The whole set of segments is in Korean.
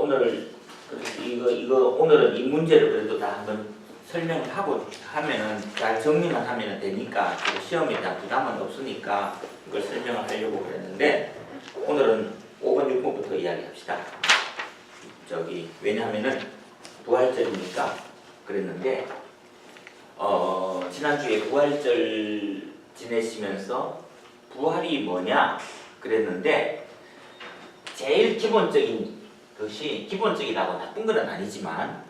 오늘 오늘은 이 문제를 그래도 다 한번 설명을 하고 하면은 잘 정리만 하면 되니까 시험에 대한 부담은 없으니까 이걸 설명을 하려고 그랬는데 오늘은 5번 6번부터 이야기합시다. 왜냐하면은 부활절이니까 그랬는데 지난주에 부활절 지내시면서 부활이 뭐냐 그랬는데 제일 기본적인 것이 기본적이라고 나쁜 건 아니지만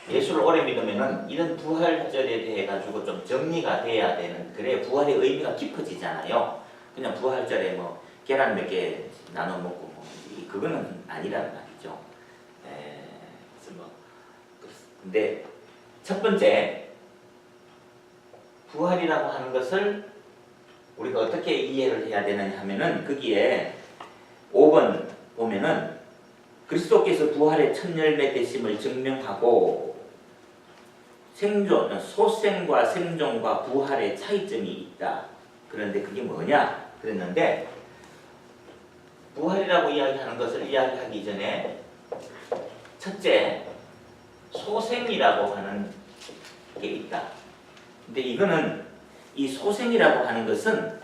예수를 오래 믿으면은 이런 부활절에 대해 가지고 좀 정리가 돼야 되는 그래 부활의 의미가 깊어지잖아요. 그냥 부활절에 뭐 계란 몇 개 나눠 먹고 뭐 그거는 아니라는 말이죠. 그래서 뭐 근데 첫 번째 부활이라고 하는 것을 우리가 어떻게 이해를 해야 되느냐 하면은 거기에 5번 보면은 그리스도께서 부활의 첫 열매 되심을 증명하고 소생과 생존과 부활의 차이점이 있다. 그런데 그게 뭐냐? 그랬는데 부활이라고 이야기하는 것을 이야기하기 전에 첫째 소생이라고 하는 게 있다. 근데 이거는 이 소생이라고 하는 것은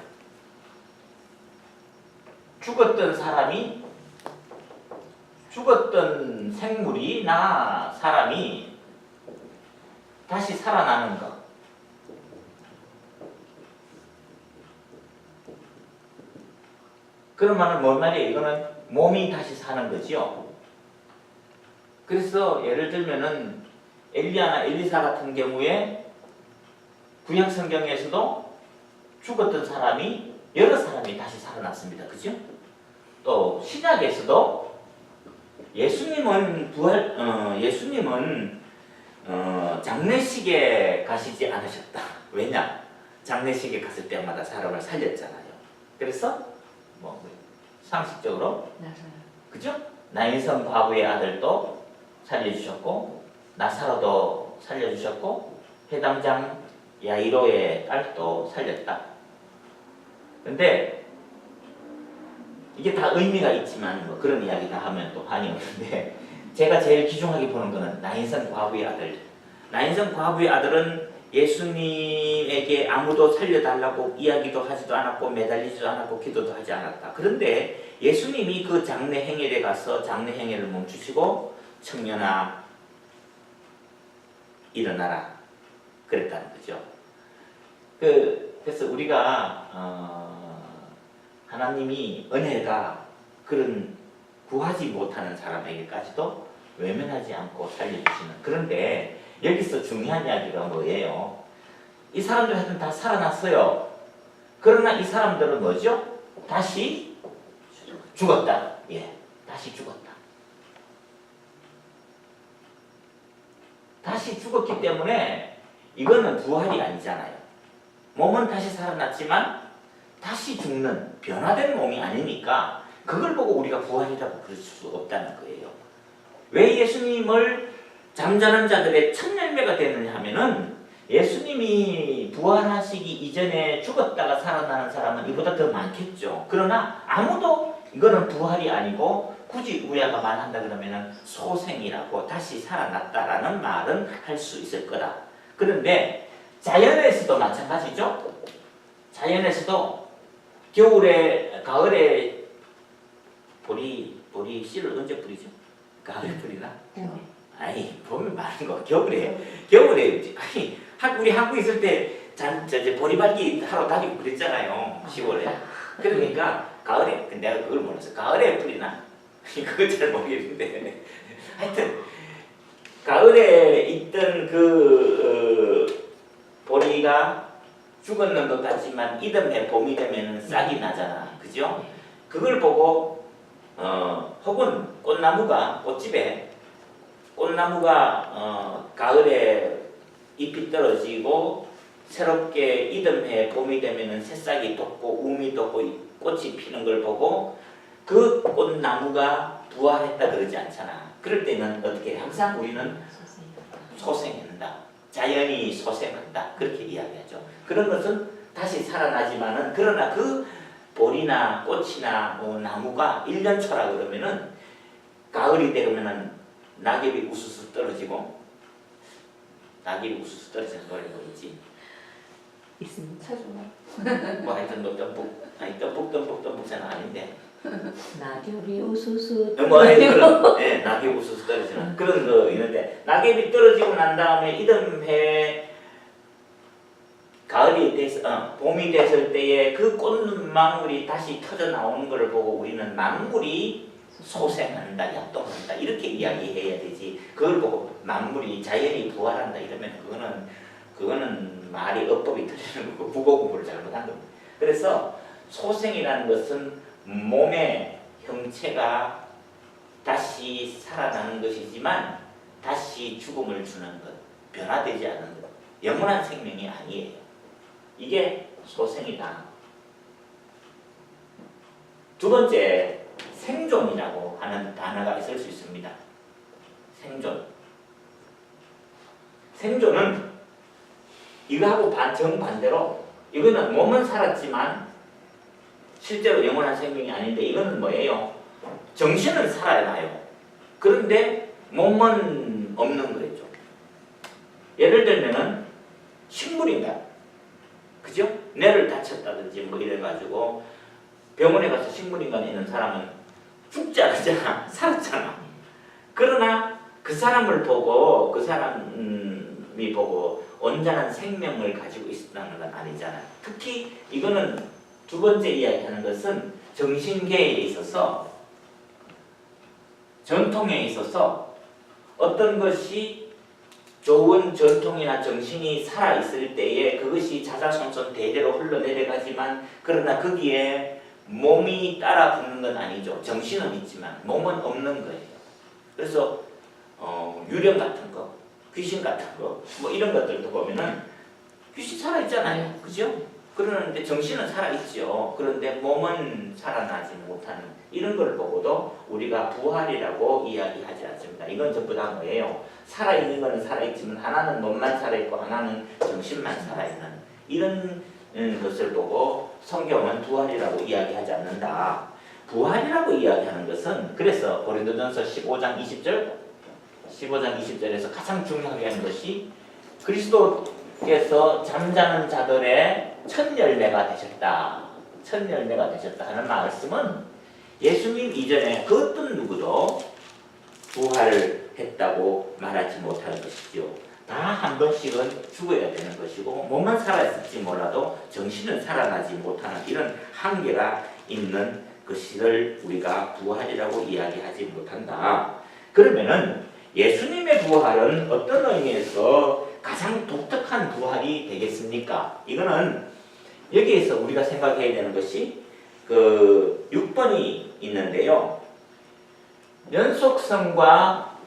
죽었던 생물이나 사람이 다시 살아나는 것. 그러면 뭔 말이에요? 이거는 몸이 다시 사는 거죠. 그래서 예를 들면은 엘리야나 엘리사 같은 경우에 구약 성경에서도 죽었던 사람이 여러 사람이 다시 살아났습니다. 그죠? 또 신약에서도 예수님은 장례식에 가시지 않으셨다. 왜냐? 장례식에 갔을 때마다 사람을 살렸잖아요. 그래서 뭐 상식적으로 그죠? 나인성 과부의 아들도 살려주셨고 나사로도 살려주셨고 회당장 야이로의 딸도 살렸다. 근데 이게 다 의미가 있지만 뭐 그런 이야기 다 하면 또 한이 없는데 제가 제일 귀중하게 보는 거는 나인성 과부의 아들. 나인성 과부의 아들은 예수님에게 아무도 살려달라고 이야기도 하지도 않았고 매달리지도 않았고 기도도 하지 않았다. 그런데 예수님이 그 장례 행렬에 가서 장례 행렬을 멈추시고 청년아 일어나라 그랬다는 거죠. 그래서 우리가 하나님이 은혜가 그런 구하지 못하는 사람에게까지도 외면하지 않고 살려주시는. 그런데 여기서 중요한 이야기가 뭐예요? 이 사람들 하여튼 다 살아났어요. 그러나 이 사람들은 뭐죠? 다시 죽었다. 예, 다시 죽었다. 다시 죽었기 때문에 이거는 부활이 아니잖아요. 몸은 다시 살아났지만 다시 죽는 변화된 몸이 아니니까 그걸 보고 우리가 부활이라고 그럴 수 없다는 거예요. 왜 예수님을 잠자는 자들의 첫 열매가 되느냐 하면은 예수님이 부활하시기 이전에 죽었다가 살아나는 사람은 이보다 더 많겠죠. 그러나 아무도 이거는 부활이 아니고 굳이 우리가 말한다 그러면은 소생이라고 다시 살아났다라는 말은 할 수 있을 거다. 그런데 자연에서도 마찬가지죠. 자연에서도 가을에 보리 씨를 언제 뿌리죠? 가을에 뿌리나? 아니 봄에 마른 거 겨울에 아니 우리 한국에 있을 때 보리발기 하러 다니고 그랬잖아요. 10월에. 그러니까 가을에 내가 그걸 몰라서 가을에 뿌리나? 그거 잘 모르겠는데 하여튼 가을에 있던 보리가 죽었는 것 같지만 이듬해 봄이 되면 싹이 나잖아. 그죠? 그걸 보고 혹은 꽃나무가 가을에 잎이 떨어지고 새롭게 이듬해 봄이 되면 새싹이 돋고 움이 돋고 꽃이 피는 걸 보고 그 꽃나무가 부활했다 그러지 않잖아. 그럴 때는 어떻게 해? 항상 우리는 소생한다. 자연이 소생한다. 그렇게 이야기하죠. 그런 것은 다시 살아나지만은 그러나 그 볼이나 꽃이나 나무가 1년 초라 그러면은 가을이 되면은 낙엽이 우수수 떨어지고 낙엽이 우수수 떨어지는 노래 뭐였지? 있습니다. 차주나. 뭐 하여튼 뭐 덤뻑덤뻑은 아닌데 낙엽이 우수수 뭐 하여튼 그런 예, 낙엽 우수수 떨어지는 그런 거 있는데 낙엽이 떨어지고 난 다음에 이듬해 가을이 돼서 봄이 됐을 때에 그 꽃망울이 다시 터져 나오는 것을 보고 우리는 만물이 소생한다, 약동한다 이렇게 이야기해야 되지. 그걸 보고 만물이 자연이 부활한다 이러면 그거는 말이 어법이 틀리는 거고 국어 공부를 잘못한 겁니다. 그래서 소생이라는 것은 몸의 형체가 다시 살아나는 것이지만 다시 죽음을 주는 것, 변화되지 않는 것, 영원한 생명이 아니에요. 이게 소생이다. 두 번째, 생존이라고 하는 단어가 있을 수 있습니다. 생존. 생존은 이거하고 정반대로 이거는 몸은 살았지만 실제로 영원한 생명이 아닌데 이거는 뭐예요? 정신은 살아나요. 그런데 몸은 없는 거죠. 예를 들면은 식물인간, 그죠? 뇌를 다쳤다든지 뭐 이래가지고 병원에 가서 식물인간이 있는 사람은 죽지 않았잖아. 살았잖아. 그러나 그 사람을 보고 그 사람이 보고 온전한 생명을 가지고 있다는 건 아니잖아요. 특히 이거는 두 번째 이야기하는 것은 정신계에 있어서 전통에 있어서 어떤 것이 좋은 전통이나 정신이 살아있을 때에 그것이 자자손손 대대로 흘러내려가지만 그러나 거기에 몸이 따라 붙는 건 아니죠. 정신은 있지만 몸은 없는 거예요. 그래서 유령 같은 거, 귀신 같은 거, 뭐 이런 것들도 보면은 귀신 살아있잖아요. 그죠? 그러는데 정신은 살아있죠. 그런데 몸은 살아나지 못하는 이런 걸 보고도 우리가 부활이라고 이야기하지 않습니다. 이건 전부 다 뭐예요? 살아있는 거는 살아있지만 하나는 몸만 살아있고 하나는 정신만 살아있는 이런 것을 보고 성경은 부활이라고 이야기하지 않는다. 부활이라고 이야기하는 것은 그래서 고린도전서 15장 20절에서 가장 중요하게 하는 것이 그리스도께서 잠자는 자들의 첫 열매가 되셨다. 첫 열매가 되셨다 하는 말씀은 예수님 이전에 그 어떤 누구도 부활을 했다고 말하지 못하는 것이죠. 다 한 번씩은 죽어야 되는 것이고 몸은 살아있을지 몰라도 정신은 살아나지 못하는 이런 한계가 있는 것을 우리가 부활이라고 이야기하지 못한다. 그러면은 예수님의 부활은 어떤 의미에서 가장 독특한 부활이 되겠습니까? 이거는 여기에서 우리가 생각해야 되는 것이 그 6번이 있는데요. 연속성과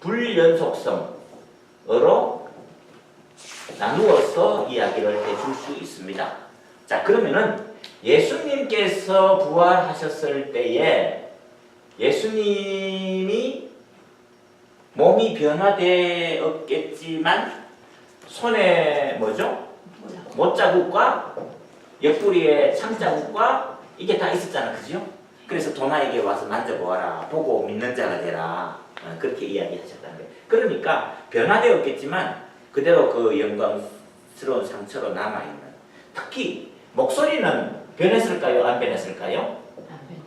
불연속성으로 나누어서 이야기를 해줄 수 있습니다. 자, 그러면은 예수님께서 부활하셨을 때에 예수님이 몸이 변화되었겠지만 손에 뭐죠? 못자국과 옆구리에 창자국과 이게 다 있었잖아. 그죠? 그래서 도마에게 와서 만져보아라. 보고 믿는 자가 되라. 그렇게 이야기하셨다는 거예요. 그러니까 변화되었겠지만 그대로 그 영광스러운 상처로 남아있는 특히 목소리는 변했을까요? 안 변했을까요?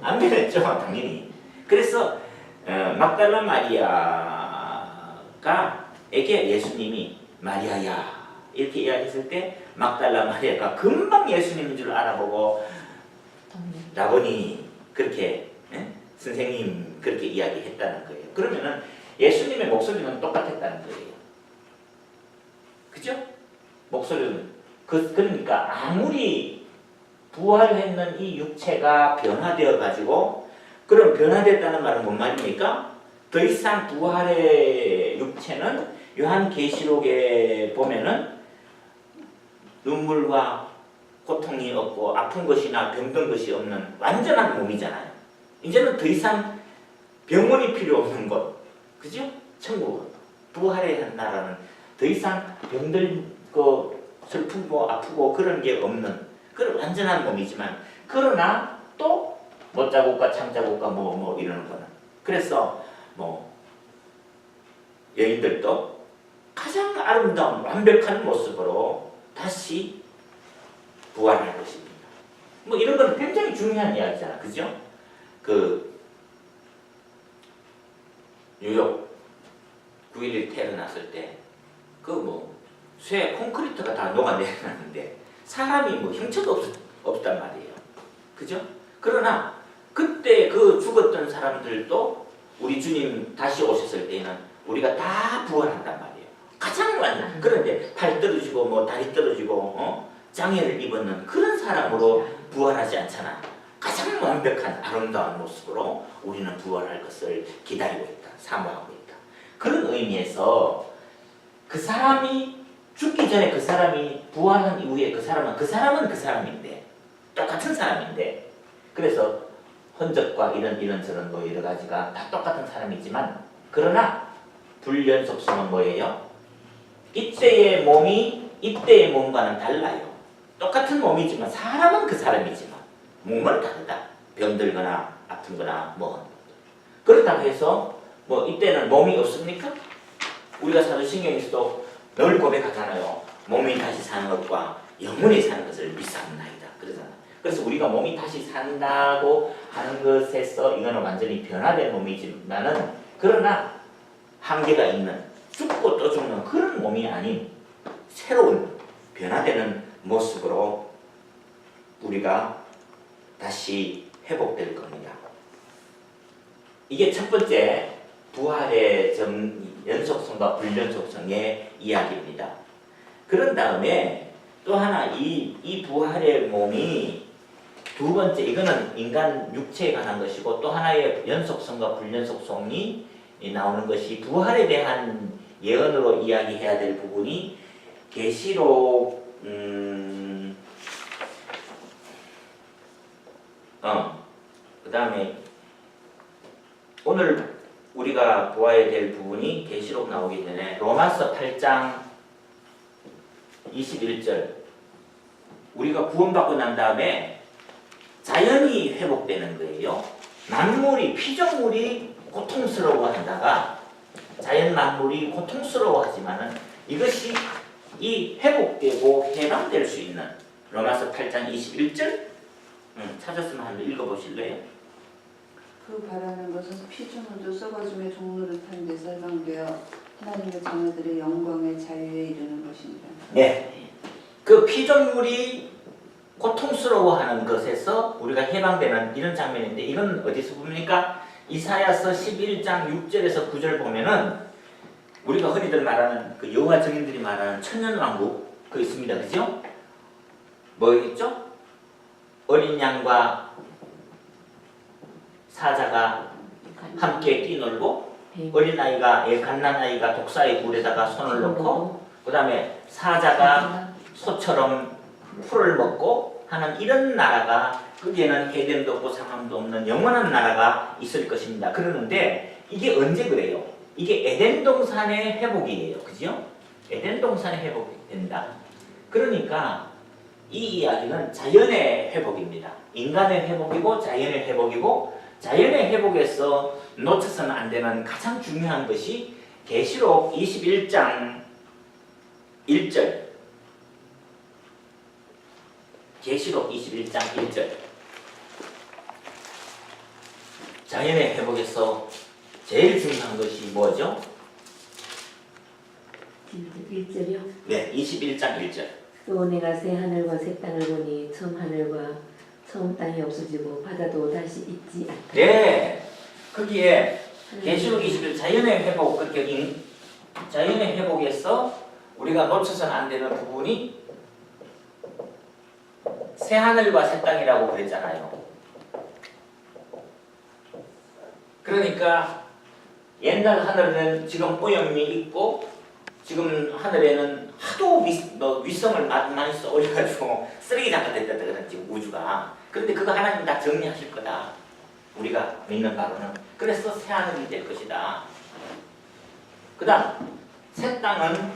안 변했죠. 당연히. 그래서 막달라 마리아가 에게 예수님이 마리아야 이렇게 이야기했을 때 막달라 마리아가 금방 예수님인 줄 알아보고 라보니 그렇게 선생님 그렇게 이야기했다는 거예요. 그러면은 예수님의 목소리는 똑같았다는 거예요. 그죠? 목소리는 그러니까 아무리 부활했는 이 육체가 변화되어 가지고 그럼 변화됐다는 말은 뭔 말입니까? 더 이상 부활의 육체는 요한계시록에 보면은 눈물과 고통이 없고 아픈 것이나 병든 것이 없는 완전한 몸이잖아요. 이제는 더 이상 병원이 필요 없는 것, 그죠? 천국, 부활의 나라는 더 이상 병들 거 슬프고 아프고 그런 게 없는 그런 완전한 몸이지만 그러나 또 못자국과 창자국과 뭐 이러는 거는 그래서 뭐 여인들도 가장 아름다운 완벽한 모습으로 다시 부활할 것입니다. 뭐 이런 건 굉장히 중요한 이야기잖아, 그죠? 그 뉴욕 9.11 테러 났을 때 그 뭐 쇠 콘크리트가 다 녹아내렸는데 사람이 뭐 형체도 없단 말이에요, 그죠? 그러나 그때 그 죽었던 사람들도 우리 주님 다시 오셨을 때는 우리가 다 부활한단 말이에요. 가장 완전. 그런데 팔 떨어지고 뭐 다리 떨어지고 장애를 입었는 그런 사람으로 부활하지 않잖아. 가장 완벽한 아름다운 모습으로 우리는 부활할 것을 기다리고 있다, 사모하고 있다. 그런 의미에서 그 사람이 죽기 전에 그 사람이 부활한 이후에 그 사람은 그 사람인데 똑같은 사람인데, 그래서 흔적과 이런 저런 뭐 여러 가지가 다 똑같은 사람이지만, 그러나 불연속성은 뭐예요? 이때의 몸이 이때의 몸과는 달라요. 똑같은 몸이지만 사람은 그 사람이지만 몸은 다르다. 병들거나 아픈거나 뭐 그렇다고 해서 뭐 이때는 몸이 없습니까? 우리가 사도신경에서도 늘 고백하잖아요. 몸이 다시 사는 것과 영혼이 사는 것을 미사옵나이다 그러잖아요. 그래서 우리가 몸이 다시 산다고 하는 것에서 이거는 완전히 변화된 몸이지만은, 그러나 한계가 있는, 죽고 또 죽는 그런 몸이 아닌 새로운 변화되는 모습으로 우리가 다시 회복될 겁니다. 이게 첫 번째 부활의 연속성과 불연속성의 이야기입니다. 그런 다음에 또 하나 이 부활의 몸이 두 번째, 이거는 인간 육체에 관한 것이고, 또 하나의 연속성과 불연속성이 나오는 것이 부활에 대한 예언으로 이야기해야 될 부분이 계시록 그 다음에 오늘 우리가 보아야 될 부분이 계시록 나오기 전에 로마서 8장 21절, 우리가 구원받고 난 다음에 자연이 회복되는 거예요. 만물이, 피조물이 고통스러워한다가 자연 만물이 고통스러워하지만은 이것이 이 회복되고 해방될 수 있는 로마서 8장 21절 찾았으면 한번 읽어보실래요? 그 바라는 것은 피조물도 썩어짐의 종로를 탄 데서 해방되어 하나님의 자녀들의 영광의 자유에 이르는 것입니다. 네, 그 피조물이 고통스러워하는 것에서 우리가 해방되는 이런 장면인데, 이건 어디서 봅니까? 이사야서 11장 6절에서 9절 보면은 우리가 흔히들 말하는 그 여호와 증인들이 말하는 천년왕국 그 있습니다, 그죠? 뭐 있죠? 어린 양과 사자가 함께 뛰놀고, 어린아이가 갓난아이가 독사의 굴에다가 손을 넣고, 그 다음에 사자가 소처럼 풀을 먹고 하는 이런 나라가, 거기에는 해됨도 없고 상함도 없는 영원한 나라가 있을 것입니다. 그러는데 이게 언제 그래요? 이게 에덴 동산의 회복이에요, 그죠? 에덴 동산의 회복이 된다. 그러니까 이 이야기는 자연의 회복입니다. 인간의 회복이고 자연의 회복이고, 자연의 회복에서 놓쳐서는 안 되는 가장 중요한 것이 계시록 21장 1절. 계시록 21장 1절. 자연의 회복에서 제일 중요한 것이 뭐죠? 1절이요? 네, 21장 1절. 또 내가 새 하늘과 새 땅을 보니 처음 하늘과 처음 땅이 없어지고 바다도 다시 있지 않다. 네, 거기에 계시록 21 자연의 회복, 그렇게 자연의 회복에서 우리가 놓쳐서는 안 되는 부분이 새 하늘과 새 땅이라고 그랬잖아요. 그러니까 옛날 하늘에는 지금 오염이 있고, 지금 하늘에는 하도 위성을 많이 쏘려가지고 쓰레기 장가 됐다 그런 지금 우주가. 그런데 그거 하나님 다 정리하실 거다, 우리가 믿는 바로는. 그래서 새 하늘이 될 것이다. 그 다음 새 땅은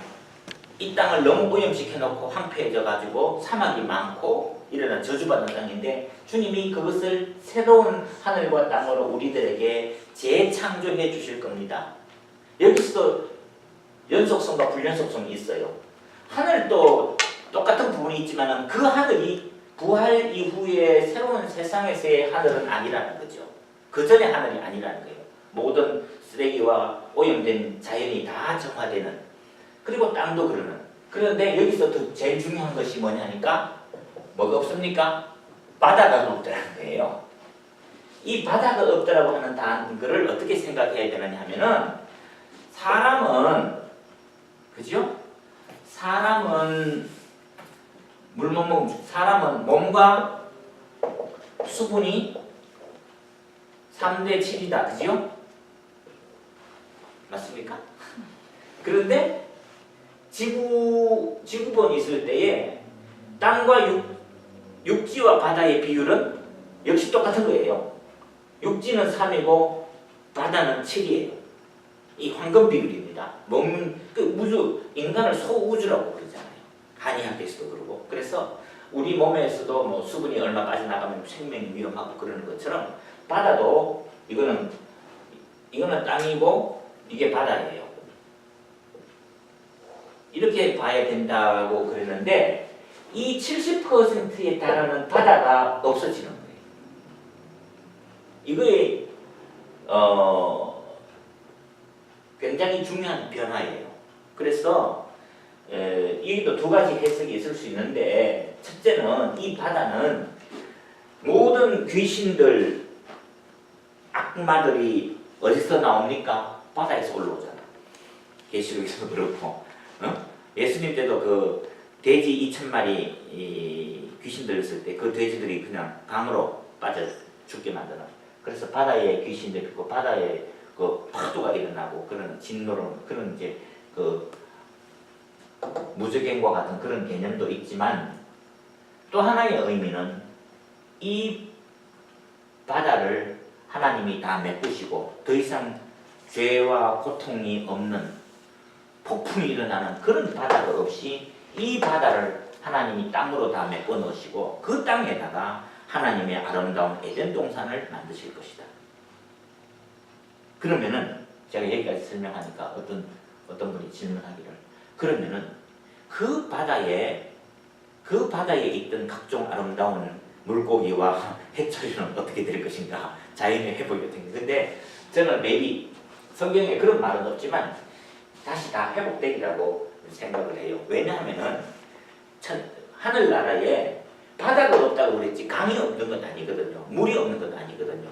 이 땅을 너무 오염시켜놓고 황폐해져가지고 사막이 많고 이러는 저주받는 땅인데 주님이 그것을 새로운 하늘과 땅으로 우리들에게 재창조해 주실 겁니다. 여기서도 연속성과 불연속성이 있어요. 하늘도 똑같은 부분이 있지만 그 하늘이 부활 이후에 새로운 세상에서의 하늘은 아니라는 거죠. 그 전의 하늘이 아니라는 거예요. 모든 쓰레기와 오염된 자연이 다 정화되는, 그리고 땅도 그러는. 그런데 여기서 또 제일 중요한 것이 뭐냐니까 뭐가 없습니까? 바다가 없더라는 거예요. 이 바다가 없더라고 하는 단어를 어떻게 생각해야 되느냐 하면은 사람은, 그죠? 사람은 사람은 몸과 수분이 3대 7이다. 그죠? 맞습니까? 그런데 지구본이 있을 때에 땅과 육지와 바다의 비율은 역시 똑같은 거예요. 육지는 3이고 바다는 7이에요. 이 황금 비율입니다. 인간을 소우주라고 그러잖아요. 한의학에서도 그러고. 그래서 우리 몸에서도 뭐 수분이 얼마 빠져나가면 생명이 위험하고 그러는 것처럼 바다도 이거는 땅이고 이게 바다예요. 이렇게 봐야 된다고 그러는데 이 70%에 달하는 바다가 없어지는 거예요. 이거에 굉장히 중요한 변화예요. 그래서 여기도 두 가지 해석이 있을 수 있는데, 첫째는 이 바다는 모든 귀신들, 악마들이 어디서 나옵니까? 바다에서 올라오잖아. 계시록에서도 그렇고, 예수님 때도 그 돼지 2,000마리 귀신들 있을 때 그 돼지들이 그냥 강으로 빠져 죽게 만드는. 그래서 바다에 귀신들이 있고 바다에 그 파도가 일어나고 그런 진노론, 그런 이제 그 무적행과 같은 그런 개념도 있지만, 또 하나의 의미는 이 바다를 하나님이 다 메꾸시고 더 이상 죄와 고통이 없는, 폭풍이 일어나는 그런 바다가 없이 이 바다를 하나님이 땅으로 다 메꿔 넣으시고 그 땅에다가 하나님의 아름다운 에덴 동산을 만드실 것이다. 그러면은 제가 여기까지 설명하니까 어떤 분이 질문하기를, 그러면은 그 바다에 있던 각종 아름다운 물고기와 해초리는 어떻게 될 것인가, 자연의 회복이 어떻게. 근데 저는 maybe 성경에 그런 말은 없지만 다시 다 회복되리라고 생각을 해요. 왜냐하면은 하늘나라에 바다가 없다고 그랬지 강이 없는 건 아니거든요. 물이 없는 건 아니거든요.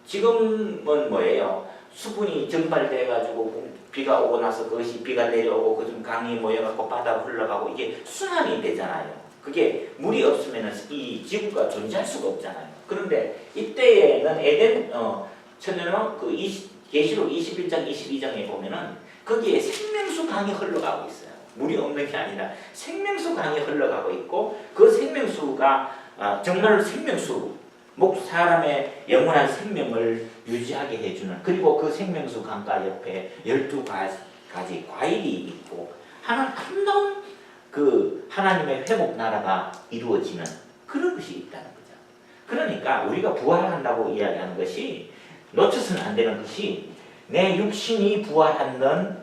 지금은 뭐예요? 수분이 증발돼가지고 비가 오고 나서 그것이 비가 내려오고 그중 강이 모여갖고 바다가 흘러가고 이게 순환이 되잖아요. 그게 물이 없으면 이 지구가 존재할 수가 없잖아요. 그런데 이때에는 에덴 천연은 그 계시록 21장 22장에 보면은 거기에 생명수 강이 흘러가고 있어요. 물이 없는 게 아니라 생명수 강이 흘러가고 있고, 그 생명수가 정말 생명수, 사람의 영원한 생명을 유지하게 해주는, 그리고 그 생명수 강가 옆에 12가지 과일이 있고 하나는 아름다운 그 하나님의 회복 나라가 이루어지는 그런 것이 있다는 거죠. 그러니까 우리가 부활한다고 이야기하는 것이, 놓쳐서는 안 되는 것이, 내 육신이 부활하는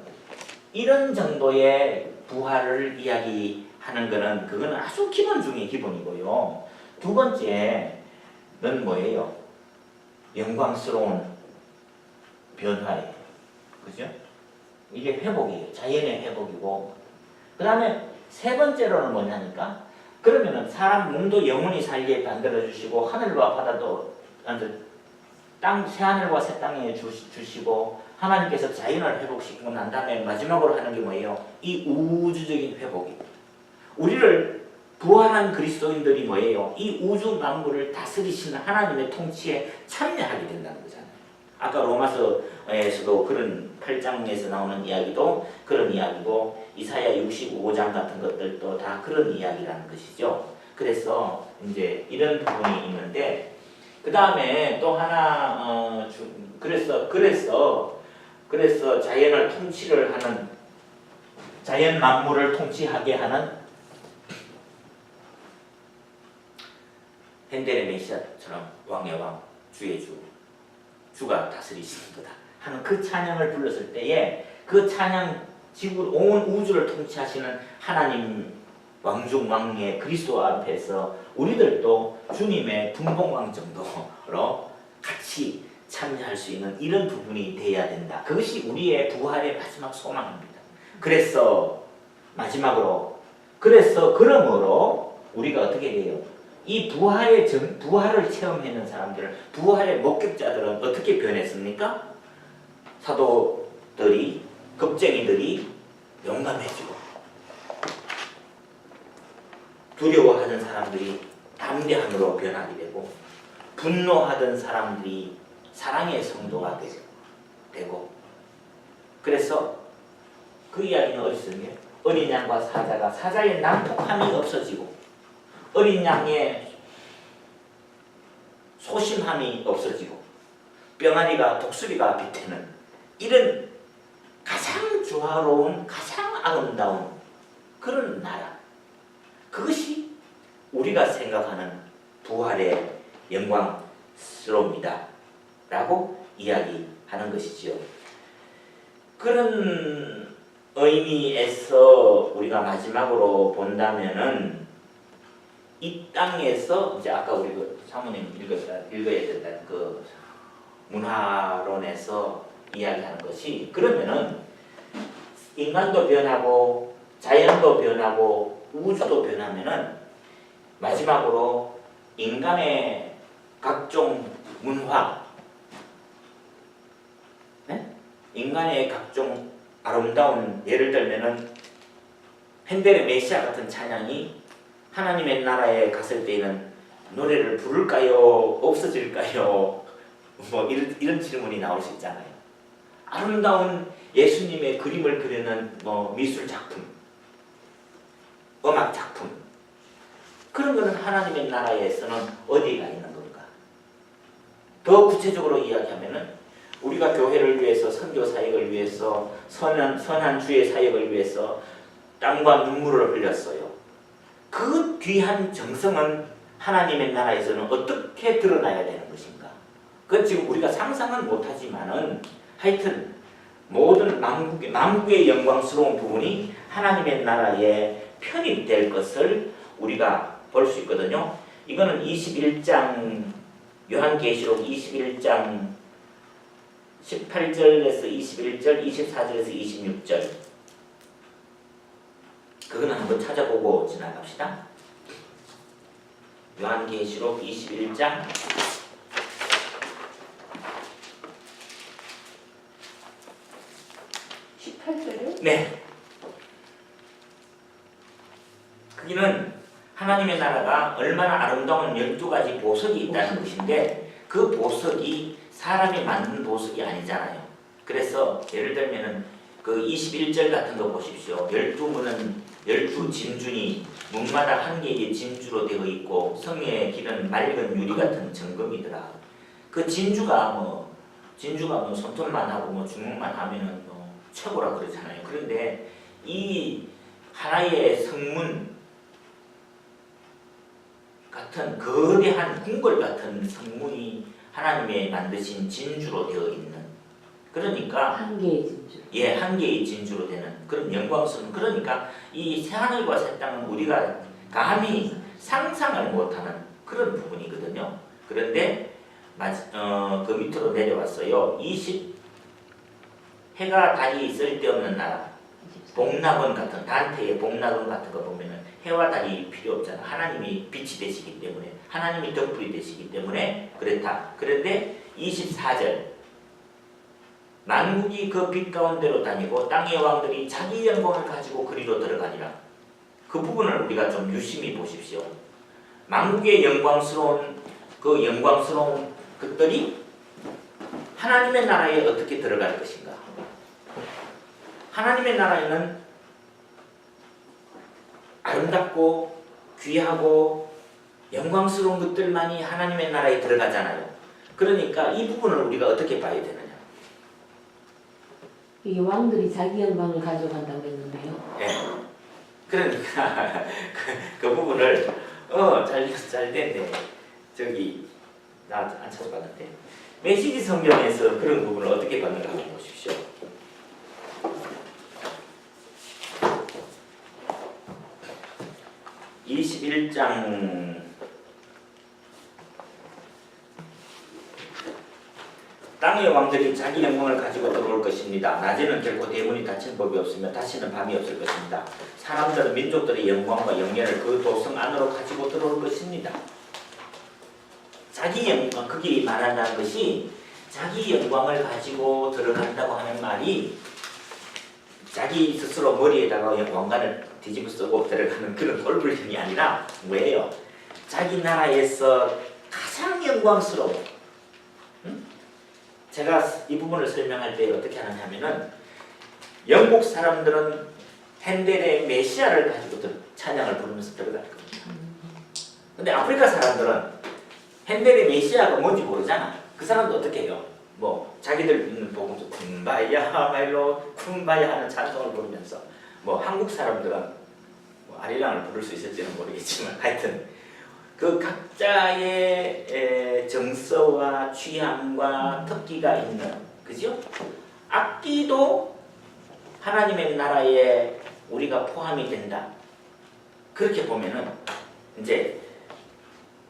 이런 정도의 부활을 이야기하는 것은 그거는 아주 기본 중에 기본이고요. 두 번째는 뭐예요? 영광스러운 변화예요. 그죠? 이게 회복이에요. 자연의 회복이고. 그 다음에 세 번째로는 뭐냐니까? 그러면은 사람 몸도 영원히 살게 만들어주시고, 하늘과 바다도, 새하늘과 새 땅에 주시고, 하나님께서 자연을 회복시키고 난 다음에 마지막으로 하는 게 뭐예요? 이 우주적인 회복이. 우리를 부활한 그리스도인들이 뭐예요? 이 우주 만물을 다스리시는 하나님의 통치에 참여하게 된다는 거잖아요. 아까 로마서에서도 그런 8장에서 나오는 이야기도 그런 이야기고, 이사야 65장 같은 것들도 다 그런 이야기라는 것이죠. 그래서 이제 이런 부분이 있는데, 그 다음에 또 하나 그래서 자연을 통치를 하는 자연 만물을 통치하게 하는 핸델의 메시아처럼 왕의 왕, 주의 주, 주가 다스리시는 거다 하는 그 찬양을 불렀을 때에 그 찬양, 지구 온 우주를 통치하시는 하나님 왕중 왕의 그리스도 앞에서 우리들도 주님의 분봉왕 정도로 같이 참여할 수 있는 이런 부분이 돼야 된다. 그것이 우리의 부활의 마지막 소망입니다. 그래서 마지막으로 그러므로 우리가 어떻게 돼요? 이 부활을 체험하는 사람들은, 부활의 목격자들은 어떻게 변했습니까? 사도들이, 겁쟁이들이 용감해지고, 두려워하던 사람들이 담대함으로 변하게 되고, 분노하던 사람들이 사랑의 성도가 되고, 그래서 그 이야기는 어디서 있냐? 어린 양과 사자의 난폭함이 없어지고, 어린 양의 소심함이 없어지고, 병아리가 독수리가 빛나는 이런 가장 조화로운, 가장 아름다운 그런 나라, 그것이 우리가 생각하는 부활의 영광스러움이다 라고 이야기하는 것이지요. 그런 의미에서 우리가 마지막으로 본다면은 이 땅에서 이제 아까 우리 그 사모님 읽어야 된다는 그 문화론에서 이야기하는 것이, 그러면은 인간도 변하고 자연도 변하고 우주도 변하면은 마지막으로 인간의 각종 문화, 인간의 각종 아름다운, 예를 들면은 핸델의 메시아 같은 찬양이 하나님의 나라에 갔을 때에는 노래를 부를까요? 없어질까요? 뭐 이런 질문이 나올 수 있잖아요. 아름다운 예수님의 그림을 그리는 뭐 미술 작품, 음악 작품, 그런 거는 하나님의 나라에서는 어디가 있는 건가? 더 구체적으로 이야기하면은 우리가 교회를 위해서, 선교 사역을 위해서, 선한 주의 사역을 위해서 땀과 눈물을 흘렸어요. 그 귀한 정성은 하나님의 나라에서는 어떻게 드러나야 되는 것인가? 그건 지금 우리가 상상은 못하지만은 하여튼 모든 만국의 영광스러운 부분이 하나님의 나라에 편입될 것을 우리가 볼 수 있거든요. 이거는 21장, 요한계시록 21장 18절에서 21절, 24절에서 26절, 그거는 한번 찾아보고 지나갑시다. 요한계시록 21장 18절이요? 네. 거기는 하나님의 나라가 얼마나 아름다운 12가지 보석이 있다는 것인데, 그 보석이 사람이 만든 보석이 아니잖아요. 그래서 예를 들면은 그 21절 같은 거 보십시오. 12문은 12진주니 문마다 한 개의 진주로 되어 있고, 성의 길은 맑은 유리 같은 정금이더라. 그 진주가 뭐 손톱만 하고 뭐 주먹만 하면은 뭐 최고라 그러잖아요. 그런데 이 하나의 성문 같은 거대한 궁궐 같은 성문이 하나님의 만드신 진주로 되어 있는, 그러니까 한 개의 진주. 예, 한 개의 진주로 되는 그런 영광스러운, 그러니까 이 새하늘과 새 땅은 우리가 감히 상상을 못하는 그런 부분이거든요. 그런데 그 밑으로 내려왔어요. 20 해가 달이 쓸데없는 나라, 복락원 같은, 단테의 복락원 같은 거 보면은 해와 달이 필요 없잖아. 하나님이 빛이 되시기 때문에, 하나님이 덕불이 되시기 때문에 그렇다. 그런데 24절, 만국이 그 빛 가운데로 다니고 땅의 왕들이 자기 영광을 가지고 그리로 들어가니라. 그 부분을 우리가 좀 유심히 보십시오. 만국의 영광스러운 것들이 하나님의 나라에 어떻게 들어갈 것인가? 하나님의 나라에는 아름답고 귀하고 영광스러운 것들만이 하나님의 나라에 들어가잖아요. 그러니까 이 부분을 우리가 어떻게 봐야 되느냐? 이게 왕들이 자기 영광을 가져간다고 했는데요. 예. 그러니까 그 부분을 잘 됐네. 저기 나 안 찾아봤는데 메시지 성경에서 그런 부분을 어떻게 받는가 한번 보십시오. (21장) 땅의 왕들이 자기 영광을 가지고 들어올 것입니다. 낮에는 결코 대문이 닫힌 법이 없으며 다시는 밤이 없을 것입니다. 사람들은 민족들의 영광과 영예를 그 도성 안으로 가지고 들어올 것입니다. 자기 영광, 그게 말한다는 것이 자기 영광을 가지고 들어간다고 하는 말이 자기 스스로 머리에다가 왕관을 뒤집어 쓰고 들어가는 그런 꼴불견이 아니라 뭐예요? 자기 나라에서 가장 영광스러운, 제가 이 부분을 설명할 때 어떻게 하느냐면은 영국 사람들은 핸델의 메시아를 가지고 찬양을 부르면서 들어갈 겁니다. 근데 아프리카 사람들은 핸델의 메시아가 뭔지 모르잖아. 그 사람도 어떻게 해요? 뭐 자기들 보면서 쿤바야 마일로 쿤바야 하는 찬송을 부르면서 뭐 한국 사람들은 뭐 아리랑을 부를 수 있을지는 모르겠지만 하여튼 그 각자의 정서와 취향과 특기가 있는, 그죠? 악기도 하나님의 나라에 우리가 포함이 된다. 그렇게 보면은 이제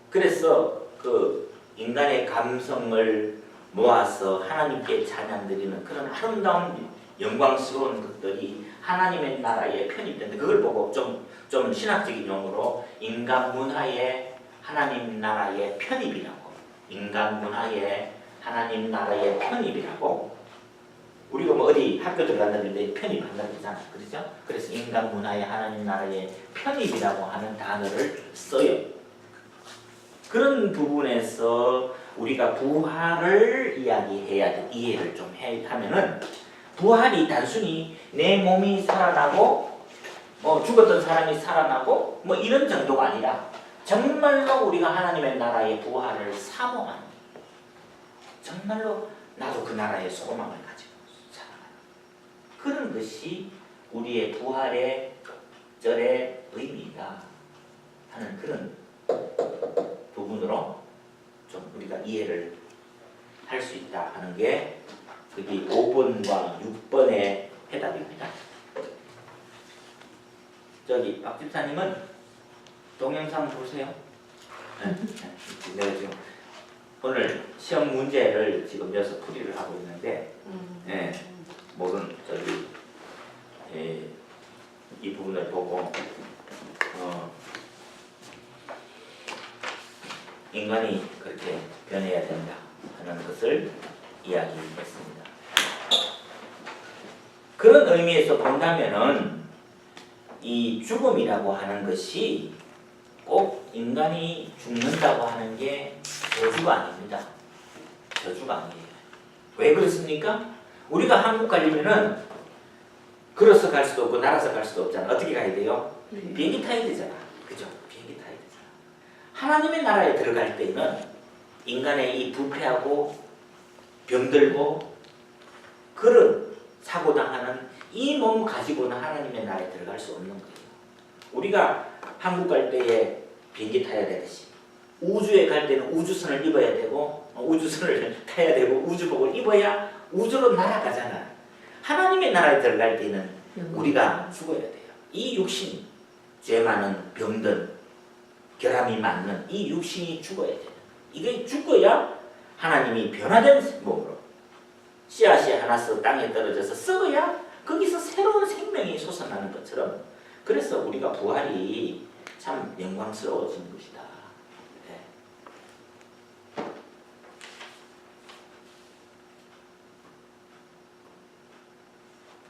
그래서 그 인간의 감성을 모아서 하나님께 찬양드리는 그런 아름다운 영광스러운 것들이 하나님의 나라에 편입된다. 그걸 보고 좀 신학적인 용어로 인간 문화의 하나님 나라의 편입이라고, 인간 문화의 하나님 나라의 편입이라고, 우리가 뭐 어디 학교 들어갔는데 편입한다고 그러잖아. 그렇죠? 그래서 인간 문화의 하나님 나라의 편입이라고 하는 단어를 써요. 그런 부분에서 우리가 부활을 이야기해야 돼. 이해를 좀 하면은 부활이 단순히 내 몸이 살아나고 뭐 죽었던 사람이 살아나고 뭐 이런 정도가 아니라 정말로 우리가 하나님의 나라의 부활을 사모하는, 정말로 나도 그 나라의 소망을 가지고 살아가는 그런 것이 우리의 부활의 절의 의미다 하는 그런 부분으로 좀 우리가 이해를 할 수 있다 하는 게 여기 5번과 6번의 해답입니다. 저기 박 집사님은 동영상 보세요. 네. 내가 지금 오늘 시험 문제를 지금 여기서 풀이를 하고 있는데, 모든 저기 이 부분을 보고 인간이 그렇게 변해야 된다 하는 것을 이야기했습니다. 그런 의미에서 본다면은 이 죽음이라고 하는 것이 꼭 인간이 죽는다고 하는 게 저주가 아닙니다. 저주가 아니에요. 왜 그렇습니까? 우리가 한국 가려면은 걸어서 갈 수도 없고 날아서 갈 수도 없잖아. 어떻게 가야 돼요? 비행기 타야 되잖아. 그죠? 비행기 타야 되잖아. 하나님의 나라에 들어갈 때는 인간의 이 부패하고 병들고 그런 사고당하는 이 몸 가지고는 하나님의 나라에 들어갈 수 없는 거예요. 우리가 한국 갈 때에 비행기 타야 되듯이 우주에 갈 때는 우주선을 입어야 되고 우주선을 타야 되고 우주복을 입어야 우주로 날아가잖아. 하나님의 나라에 들어갈 때는 우리가 죽어야 돼요. 이 육신이 죄 많은 병든 결함이 많은 이 육신이 죽어야 돼요. 이게 죽어야 하나님이 변화된 몸으로 씨앗이 하나씩 땅에 떨어져서 썩어야 거기서 새로운 생명이 솟아나는 것처럼, 그래서 우리가 부활이 참 영광스러워진 것이다. 네.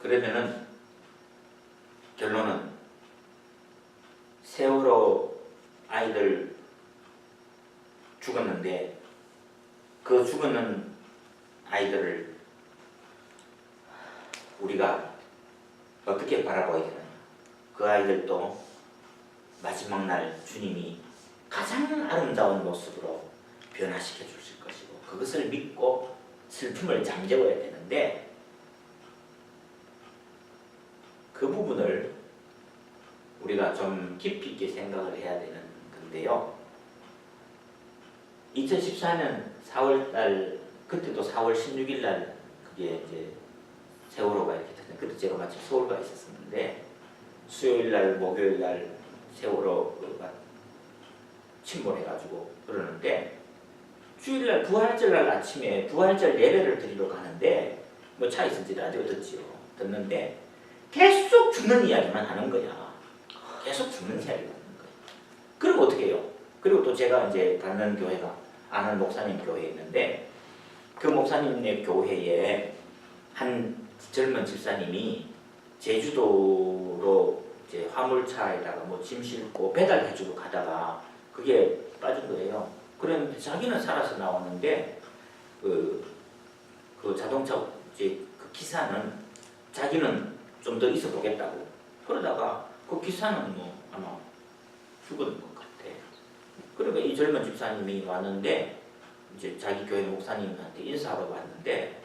그러면은 결론은 세월호 아이들 죽었는데 그 죽는 아이들을 우리가 어떻게 바라봐야 되느냐. 그 아이들도 마지막 날 주님이 가장 아름다운 모습으로 변화시켜 주실 것이고 그것을 믿고 슬픔을 잠재워야 되는데 그 부분을 우리가 좀 깊이 있게 생각을 해야 되는 건데요. 2014년 4월달 그때도 4월 16일날 그게 이제 세월호가 이렇게 됐는데 그때 제가 마침 서울 가 있었었는데 수요일날 목요일날 세월호가 침몰해가지고 그러는데 주일날 부활절날 아침에 부활절 예배를 드리러 가는데 뭐 차 있은지 라디오 듣지요. 듣는데 계속 죽는 이야기만 하는 거야. 계속 죽는 이야기만 하는 거야. 그럼 어떻게 해요? 그리고 또 제가 이제 가는 교회가 아는 목사님 교회에 있는데 그 목사님네 교회에 한 젊은 집사님이 제주도로 이제 화물차에다가 뭐 짐 싣고 배달해주고 가다가 그게 빠진 거예요. 그런데 자기는 살아서 나왔는데 그 자동차 이제 그 기사는 자기는 좀 더 있어 보겠다고 그러다가 그 기사는 뭐 아마 죽은 것 같아. 그러니까 이 젊은 집사님이 왔는데 이제 자기 교회 목사님한테 인사하러 왔는데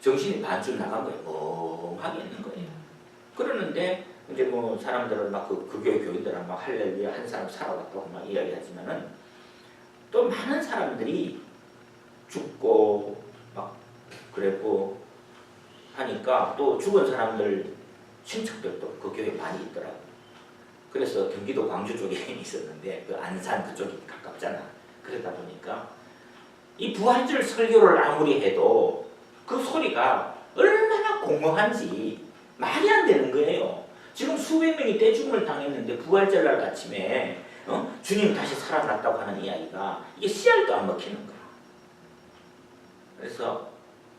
정신이 반쯤 나간 거예요. 멍하게 있는 거예요. 그러는데 이제 뭐 사람들은 막 그 교회 교인들은 막 할렐루야 한 사람 살아왔다고 막 이야기하지만은 또 많은 사람들이 죽고 막 그랬고 하니까 또 죽은 사람들 친척들도 그 교회에 많이 있더라고. 그래서 경기도 광주 쪽에 있었는데 그 안산 그쪽이 가깝잖아. 그러다 보니까 이 부활절 설교를 아무리 해도 그 소리가 얼마나 공허한지 말이 안 되는 거예요. 지금 수백 명이 떼죽음을 당했는데 부활절날 아침에 주님 다시 살아났다고 하는 이야기가 이게 씨알도 안 먹히는 거야. 그래서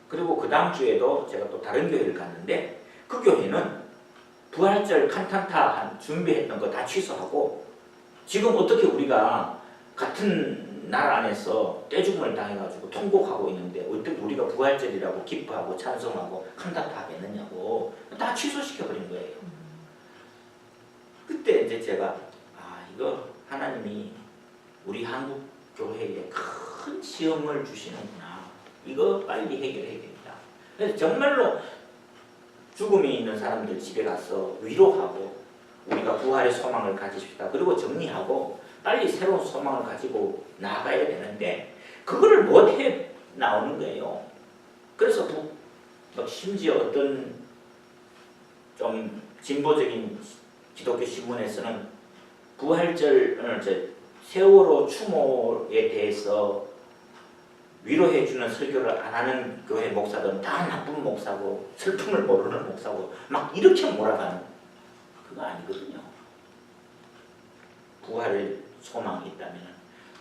그리고 그 다음 주에도 제가 또 다른 교회를 갔는데 그 교회는 부활절 칸탄타 준비했던 거 다 취소하고 지금 어떻게 우리가 같은 나라 안에서 떼죽음을 당해가지고 통곡하고 있는데 어떻게 우리가 부활절이라고 기뻐하고 찬송하고 칸탄타 하겠느냐고 다 취소시켜버린 거예요. 그때 이제 제가 이거 하나님이 우리 한국 교회에 큰 시험을 주시는구나. 이거 빨리 해결해야 된다. 그래서 정말로 죽음이 있는 사람들 집에 가서 위로하고 우리가 부활의 소망을 가지십시다. 그리고 정리하고 빨리 새로운 소망을 가지고 나아가야 되는데 그거를 못해 나오는 거예요. 그래서 심지어 어떤 좀 진보적인 기독교 신문에서는 부활절 세월호 추모에 대해서 위로해주는 설교를 안 하는 교회 목사들은 다 나쁜 목사고 슬픔을 모르는 목사고 막 이렇게 몰아가는 그거 아니거든요. 부활의 소망이 있다면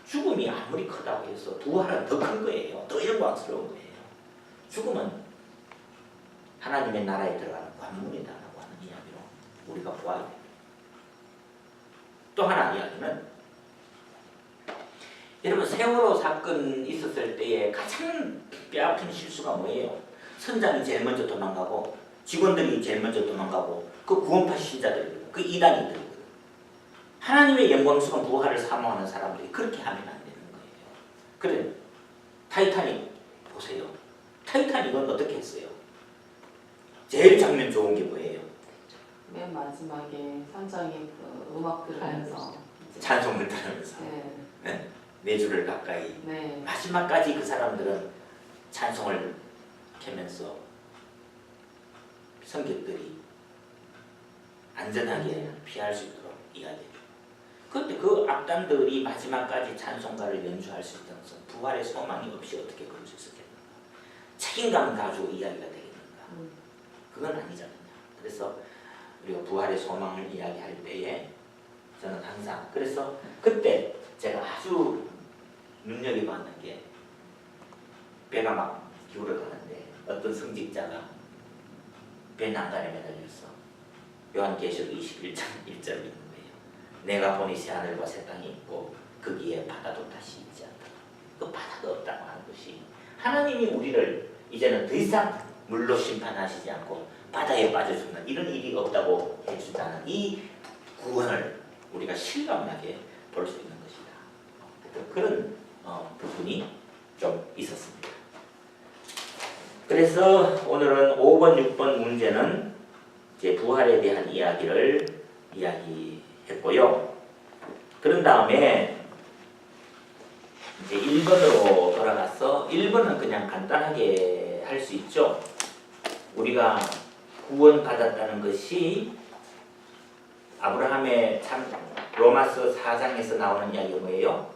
죽음이 아무리 크다고 해서 부활은 더 큰 거예요. 더 영광스러운 거예요. 죽음은 하나님의 나라에 들어가는 관문이다라고 하는 이야기로 우리가 보아야 됩니다. 또 하나 이야기는 여러분 세월호 사건 있었을 때에 가장 뼈아픈 실수가 뭐예요? 선장이 제일 먼저 도망가고 직원들이 제일 먼저 도망가고 그 구원파 신자들, 그 이단이들 하나님의 영광스러운 부활을 사모하는 사람들이 그렇게 하면 안 되는 거예요. 그래 타이타닉 보세요. 타이타닉은 어떻게 했어요? 제일 장면 좋은 게 뭐예요? 맨 마지막에 선장이 그 음악 들으면서 찬송을 들으면서 네. 네 주를 가까이 네. 마지막까지 그 사람들은 찬송을 켜면서 성객들이 안전하게 피할 수 있도록 이야기해요. 그런데 그 악단들이 마지막까지 찬송가를 연주할 수 있다는 것은 부활의 소망이 없이 어떻게 그럴 수 있었겠는가? 책임감 가지고 이야기가 되겠는가? 그건 아니잖아요. 그래서 우리가 부활의 소망을 이야기할 때에 저는 항상 그래서 그때 제가 아주 눈여겨봤는 게 배가 막 기울어가는데 어떤 성직자가 배 난간에 매달렸어. 요한계시록 21장 1절을 읽는 거예요. 내가 보니 새하늘과 새 땅이 있고 거기에 바다도 다시 있지 않다. 그 바다가 없다고 하는 것이 하나님이 우리를 이제는 더 이상 물로 심판하시지 않고 바다에 빠져 죽는 이런 일이 없다고 해준다는 이 구원을 우리가 실감나게 볼 수 있는 것이다. 그런 부분이 좀 있었습니다. 그래서 오늘은 5번, 6번 문제는 이제 부활에 대한 이야기를 이야기했고요. 그런 다음에 이제 1번으로 돌아가서 1번은 그냥 간단하게 할 수 있죠. 우리가 구원받았다는 것이 아브라함의 참 로마서 4장에서 나오는 이야기가 뭐예요?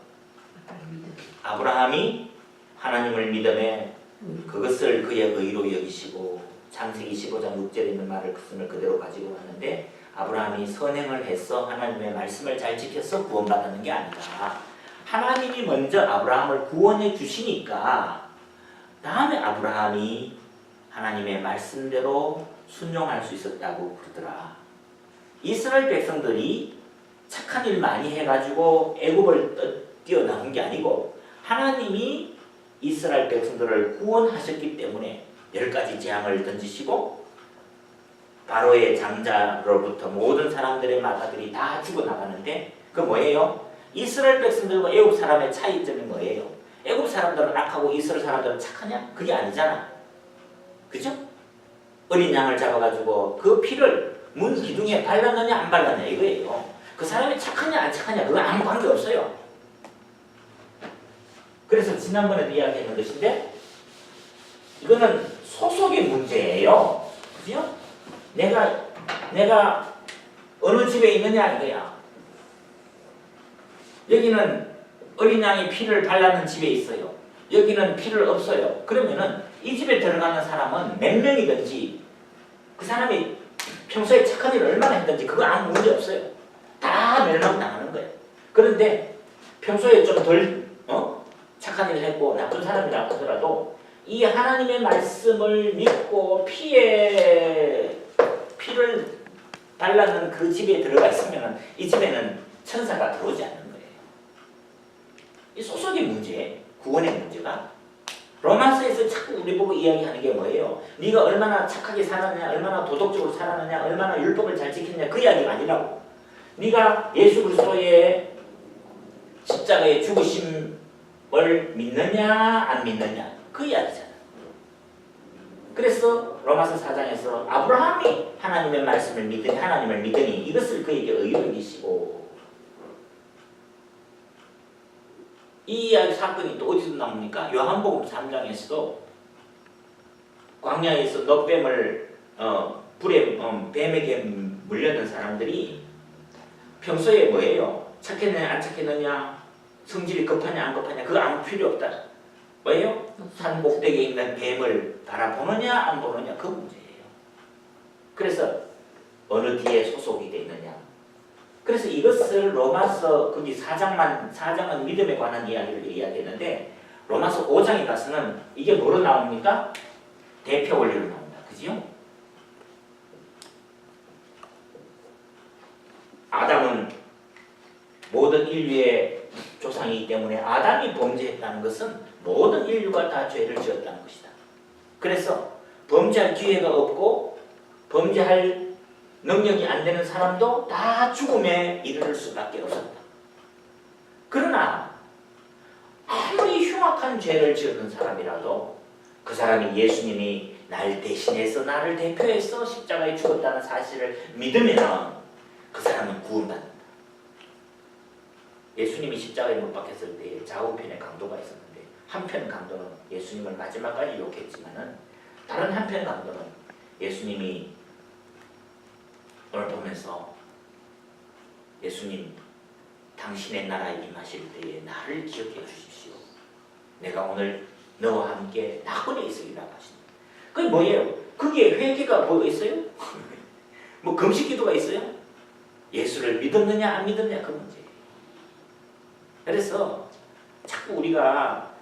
아브라함이 하나님을 믿음에 그것을 그의 의로 여기시고 창세기 15장 6절에 있는 말을 그대로 가지고 왔는데 아브라함이 선행을 해서 하나님의 말씀을 잘 지켜서 구원받는 게 아니라 하나님이 먼저 아브라함을 구원해 주시니까 다음에 아브라함이 하나님의 말씀대로 순종할 수 있었다고 그러더라. 이스라엘 백성들이 착한 일 많이 해가지고 애굽을 뛰어나온 게 아니고 하나님이 이스라엘 백성들을 구원하셨기 때문에 10가지 재앙을 던지시고 바로의 장자로부터 모든 사람들의 마다들이 다 죽어나가는데 그 뭐예요? 이스라엘 백성들과 애굽 사람의 차이점이 뭐예요? 애굽 사람들은 악하고 이스라엘 사람들은 착하냐? 그게 아니잖아. 그죠? 어린 양을 잡아가지고 그 피를 문 기둥에 발랐느냐 안 발랐느냐 이거예요. 그 사람이 착하냐 안 착하냐 그거 아무 관계없어요. 그래서 지난번에도 이야기했는 것인데 이거는 소속의 문제예요. 그죠? 내가 어느 집에 있느냐 이거야. 여기는 어린 양이 피를 발라는 집에 있어요. 여기는 피를 없어요. 그러면은 이 집에 들어가는 사람은 몇 명이든지 그 사람이 평소에 착한 일을 얼마나 했든지 그거 아무 문제 없어요. 다 멸망당하는 거예요. 그런데 평소에 좀 덜 착한 일을 했고 나쁜 사람이라고 하더라도 이 하나님의 말씀을 믿고 피를 발라는 그 집에 들어가 있으면 이 집에는 천사가 들어오지 않는 거예요. 이 소속의 문제, 구원의 문제가 로마서에서 자꾸 우리 보고 이야기하는 게 뭐예요? 네가 얼마나 착하게 살았느냐, 얼마나 도덕적으로 살았느냐, 얼마나 율법을 잘 지켰느냐 그 이야기가 아니라고. 네가 예수 그리스도의 십자가의 죽으심을 믿느냐 안 믿느냐 그 이야기잖아. 그래서 로마서 4장에서 아브라함이 하나님의 말씀을 믿으니 하나님을 믿으니 이것을 그에게 의로 여기시고 이 이야기 사건이 또 어디서 나옵니까? 요한복음 3장에서도 광야에서 놋뱀을 뱀에게 물렸던 사람들이 평소에 뭐예요? 착했느냐 안 착했느냐 성질이 급하냐 안 급하냐 그거 아무 필요 없다. 뭐예요? 산 꼭대기에 있는 뱀을 바라보느냐 안 보느냐 그 문제예요. 그래서 어느 뒤에 소속이 돼 있느냐. 그래서 이것을 로마서 거기 4장은 믿음에 관한 이야기를 이야기했는데 로마서 5장에 가서는 이게 뭐로 나옵니까? 대표 원리로 나옵니다. 그지요? 아담은 모든 인류의 조상이기 때문에 아담이 범죄했다는 것은 모든 인류가 다 죄를 지었다는 것이다. 그래서 범죄할 기회가 없고 범죄할 능력이 안 되는 사람도 다 죽음에 이르를 수밖에 없었다. 그러나 아무리 흉악한 죄를 지은 사람이라도 그 사람이 예수님이 날 대신해서 나를 대표해서 십자가에 죽었다는 사실을 믿으면 그 사람은 구원받는다. 예수님이 십자가에 못 박혔을 때 좌우편에 강도가 있었는데 한편 강도는 예수님을 마지막까지 욕했지만은 다른 한편 강도는 예수님이 오늘 보면서 예수님 당신의 나라에 임하실 때에 나를 기억해 주십시오. 내가 오늘 너와 함께 낙원에 있으리라 하신다. 그게 뭐예요? 그게 회개가 뭐 있어요? 뭐 금식 기도가 있어요? 예수를 믿었느냐 안 믿었느냐 그 문제예요. 그래서 자꾸 우리가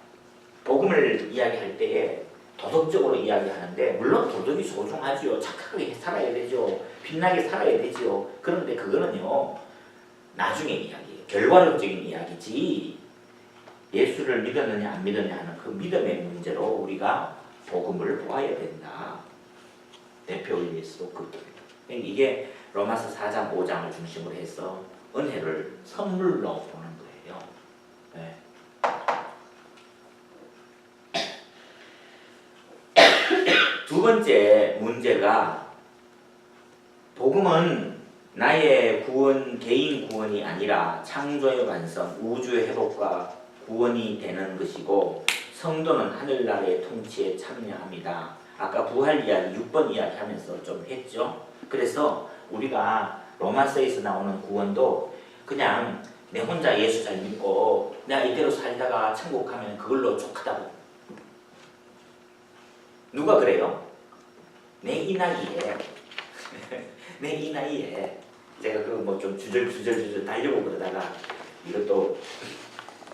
복음을 이야기할 때에 도덕적으로 이야기하는데 물론 도덕이 소중하지요. 착하게 살아야 되죠. 빛나게 살아야 되지요. 그런데 그거는요 나중에 이야기예요. 결과론적인 이야기지 예수를 믿었느냐 안 믿었느냐 하는 그 믿음의 문제로 우리가 복음을 보아야 된다. 대표의미에서도 그렇게 이게 로마서 4장 5장을 중심으로 해서 은혜를 선물로 보는 거예요. 네. 두 번째 문제가 복음은 나의 구원, 개인 구원이 아니라 창조의 완성, 우주의 회복과 구원이 되는 것이고 성도는 하늘나라의 통치에 참여합니다. 아까 부활 이야기 6번 이야기 하면서 좀 했죠. 그래서 우리가 로마서에서 나오는 구원도 그냥 내 혼자 예수 잘 믿고 내가 이대로 살다가 천국 가면 그걸로 족하다고. 누가 그래요? 내 이 나이에 내 이 나이에 제가 그거 뭐 좀 주절주절 달려고 그러다가 이것도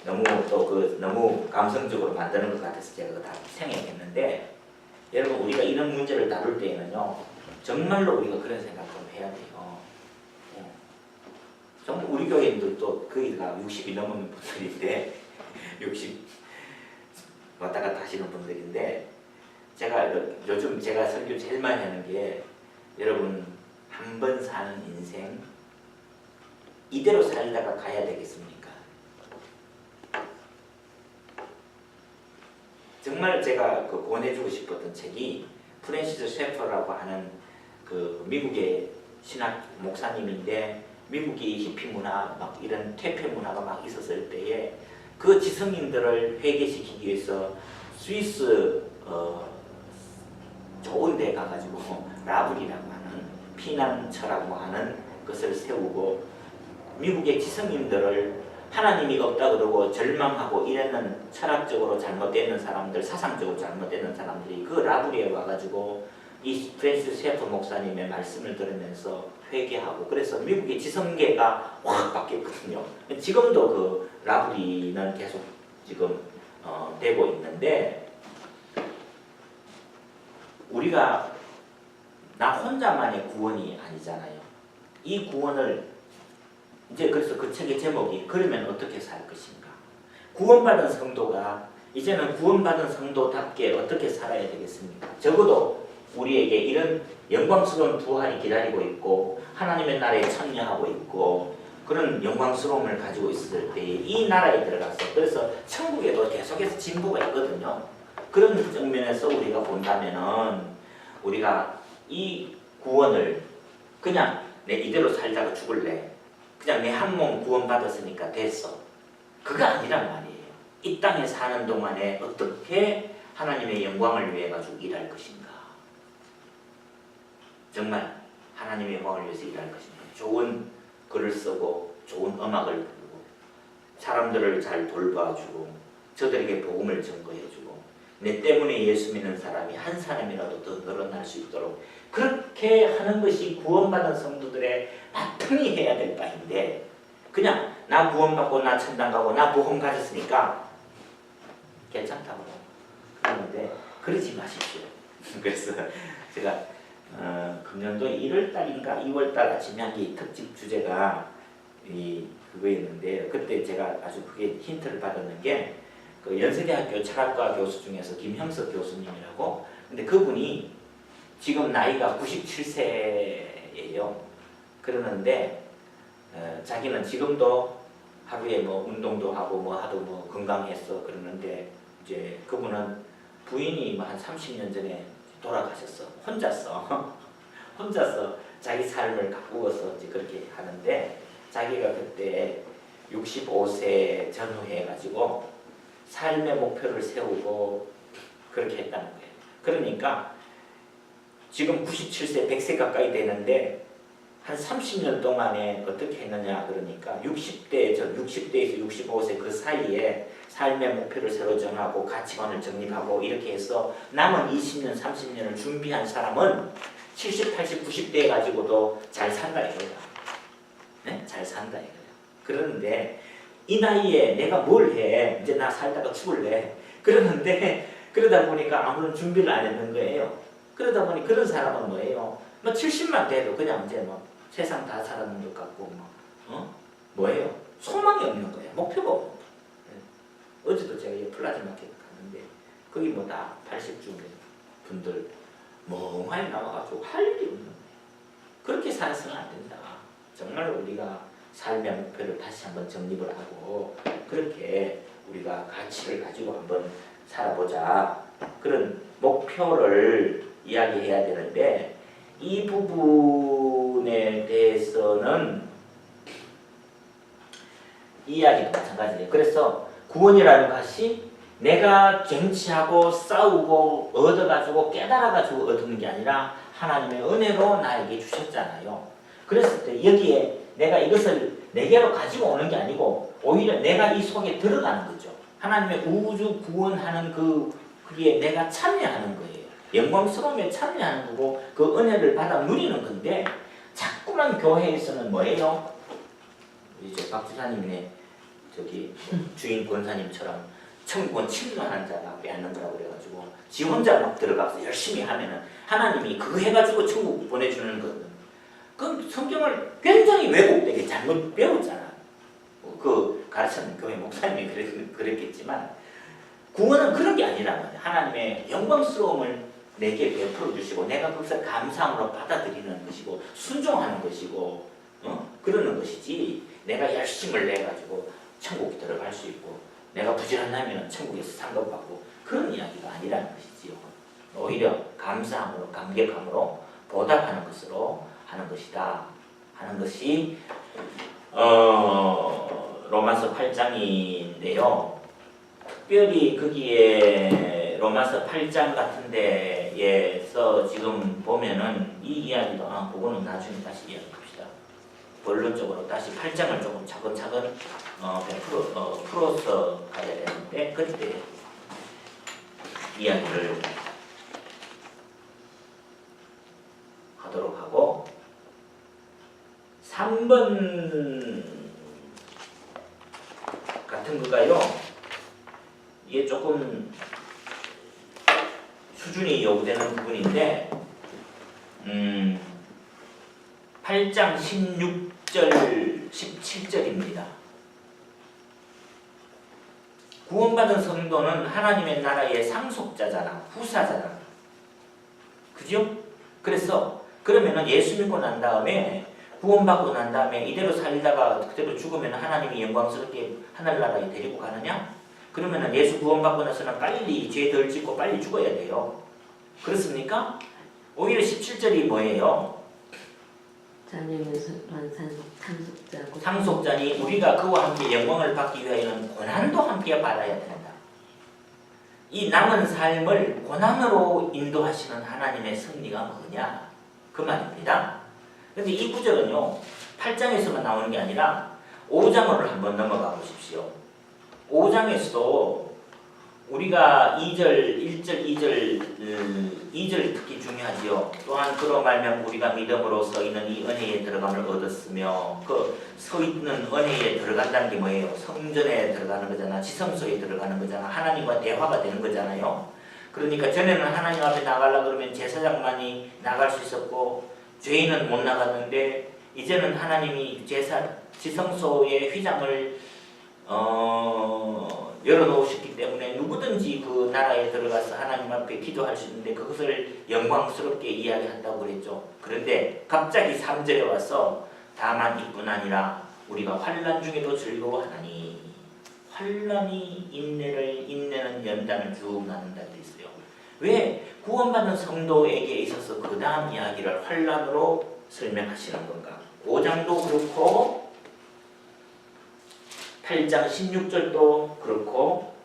너무 감성적으로 만드는 것 같아서 제가 다 생각했는데 여러분 우리가 이런 문제를 다룰 때에는요 정말로 우리가 그런 생각 좀 해야 돼요. 정말 우리 교회인들도 거의가 60이 넘은 분들인데 60 왔다 갔다 하시는 분들인데 제가 요즘 제가 설교 제일 많이 하는 게 여러분 한 번 사는 인생 이대로 살다가 가야 되겠습니까? 정말 제가 그 권해주고 싶었던 책이 프랜시스 셰퍼라고 하는 그 미국의 신학 목사님인데 미국이 히피 문화 막 이런 퇴폐 문화가 막 있었을 때에 그 지성인들을 회개시키기 위해서 스위스 좋은 데 가가지고 라블이라고 하는 피난처라고 하는 것을 세우고 미국의 지성인들을 하나님이 없다 그러고 절망하고 이랬는 철학적으로 잘못되는 사람들, 사상적으로 잘못되는 사람들이 그 라브리에 와가지고 이 프랜시스 셰퍼 목사님의 말씀을 들으면서 회개하고 그래서 미국의 지성계가 확 바뀌었거든요. 지금도 그 라브리는 계속 지금 되고 있는데 우리가 나 혼자만의 구원이 아니잖아요. 이 구원을 이제 그래서 그 책의 제목이 그러면 어떻게 살 것인가. 구원받은 성도가 이제는 구원받은 성도답게 어떻게 살아야 되겠습니까? 적어도 우리에게 이런 영광스러운 부활이 기다리고 있고 하나님의 나라에 참여하고 있고 그런 영광스러움을 가지고 있을 때 이 나라에 들어가서 그래서 천국에도 계속해서 진보가 있거든요. 그런 측면에서 우리가 본다면은 우리가 이 구원을 그냥 내 이대로 살다가 죽을래. 그냥 내 한 몸 구원받았으니까 됐어. 그거 아니란 말이에요. 이 땅에 사는 동안에 어떻게 하나님의 영광을 위해 가지고 일할 것인가. 정말 하나님의 영광을 위해서 일할 것인가. 좋은 글을 쓰고 좋은 음악을 부르고 사람들을 잘 돌봐주고 저들에게 복음을 증거해주고 내 때문에 예수 믿는 사람이 한 사람이라도 더 늘어날 수 있도록 그렇게 하는 것이 구원받은 성도들의 바탕이 해야 될 바인데 그냥 나 구원받고 나 천당 가고 나 보험 가졌으니까 괜찮다고 그러는데 그러지 마십시오. 그래서 제가 금년도 1월달인가 2월달 아침에 한 게 특집 주제가 그거였는데 그때 제가 아주 그게 힌트를 받았는 게 그 연세대학교 철학과 교수 중에서 김형석 교수님이라고 근데 그분이 지금 나이가 97세예요. 그러는데 자기는 지금도 하루에 뭐 운동도 하고 뭐 하도 뭐 건강했어 그러는데 이제 그분은 부인이 뭐 한 30년 전에 돌아가셨어. 혼자서 자기 삶을 가꾸어서 이제 그렇게 하는데 자기가 그때 65세 전후해 가지고 삶의 목표를 세우고 그렇게 했다는 거예요. 그러니까 지금 97세, 100세 가까이 되는데 한 30년 동안에 어떻게 했느냐 그러니까 60대에서 65세 그 사이에 삶의 목표를 새로 정하고 가치관을 정립하고 이렇게 해서 남은 20년, 30년을 준비한 사람은 70, 80, 90대 가지고도 잘 산다 이거야. 네? 잘 산다 이거야. 그런데 이 나이에 내가 뭘 해? 이제 나 살다가 죽을래. 그러는데 그러다 보니까 아무런 준비를 안 했는 거예요. 그러다 보니 그런 사람은 뭐예요? 뭐 70만 돼도 그냥 이제 뭐 세상 다 살았는 것 같고 뭐예요? 소망이 없는 거예요. 목표가 없는 거예요. 어제도 제가 이 플라즈마 마켓 갔는데 거기 뭐 다 80중 분들 멍하니 나와가지고 할 일이 없는 거예요. 그렇게 살아서는 안 된다. 정말 우리가 삶의 목표를 다시 한번 정립을 하고 그렇게 우리가 가치를 가지고 한번 살아보자. 그런 목표를 이야기해야 되는데 이 부분이 부분에 대해서는 이 이야기도 마찬가지예요. 그래서 구원이라는 것이 내가 쟁취하고 싸우고 얻어가지고 깨달아가지고 얻는 게 아니라 하나님의 은혜로 나에게 주셨잖아요. 그랬을 때 여기에 내가 이것을 내게로 가지고 오는 게 아니고 오히려 내가 이 속에 들어가는 거죠. 하나님의 우주 구원하는 그게 내가 참여하는 거예요. 영광스러움에 참여하는 거고 그 은혜를 받아 누리는 건데 자꾸만 교회에서는 뭐예요? 이제 박 지사님네 저기 주인 권사님처럼 천국은 침노하는 자가 빼앗는다고 그래가지고 지 혼자 막 들어가서 열심히 하면은 하나님이 그거 해가지고 천국 보내주는 거는 그 성경을 굉장히 왜곡되게 잘못 배웠잖아. 그 가르치는 교회 목사님이 그랬겠지만 구원은 그런 게 아니란 말이야. 하나님의 영광스러움을 내게 베풀어 주시고 내가 그것을 감사함으로 받아들이는 것이고 순종하는 것이고 그러는 것이지 내가 열심을 내가지고 천국에 들어갈 수 있고 내가 부지런하면 천국에서 상급받고 그런 이야기가 아니라는 것이지요. 오히려 감사함으로 감격함으로 보답하는 것으로 하는 것이다 하는 것이 로마서 8장인데요. 특별히 거기에 로마서 8장 같은 데에서 지금 보면은 이 이야기도 그거는 나중에 다시 이야기합시다. 본론적으로 다시 8장을 조금 차근차근 풀어서 가야 되는데 그때 이야기를 하도록 하고 3번 같은 거가요. 이게 조금 수준이 요구되는 부분인데 8장 16절 17절입니다. 구원받은 성도는 하나님의 나라의 상속자잖아. 후사잖아. 그죠? 그래서 그러면은 예수 믿고 난 다음에 구원받고 난 다음에 이대로 살다가 그대로 죽으면 하나님이 영광스럽게 하늘나라에 데리고 가느냐? 그러면은 예수 구원받고 나서는 빨리 죄 덜 짓고 빨리 죽어야 돼요. 그렇습니까? 오히려 17절이 뭐예요? 자녀는 상속자고 상속자니 우리가 그와 함께 영광을 받기 위하여는 고난도 함께 받아야 된다. 이 남은 삶을 고난으로 인도하시는 하나님의 섭리가 뭐냐? 그 말입니다. 근데 이 구절은요 8장에서만 나오는 게 아니라 5장으로 한번 넘어가 보십시오. 5장에서도 우리가 2절, 1절, 2절 특히 중요하지요. 또한 그로 말미암아 우리가 믿음으로써 이는 이 은혜에 들어감을 얻었으며 그 서 있는 은혜에 들어간다는 게 뭐예요? 성전에 들어가는 거잖아. 지성소에 들어가는 거잖아. 하나님과 대화가 되는 거잖아요. 그러니까 전에는 하나님 앞에 나가려고 그러면 제사장만이 나갈 수 있었고 죄인은 못 나갔는데 이제는 하나님이 지성소의 휘장을 열어놓으셨기 때문에 누구든지 그 나라에 들어가서 하나님 앞에 기도할 수 있는데 그것을 영광스럽게 이야기한다고 그랬죠. 그런데 갑자기 3절에 와서 다만 이뿐 아니라 우리가 환난 중에도 즐거워하나니 환난이 인내는 연단을 쭉 나눈다고 했어요. 왜 구원받은 성도에게 있어서 그 다음 이야기를 환난으로 설명하시는 건가? 5장도 그렇고 8장 16절도 그렇고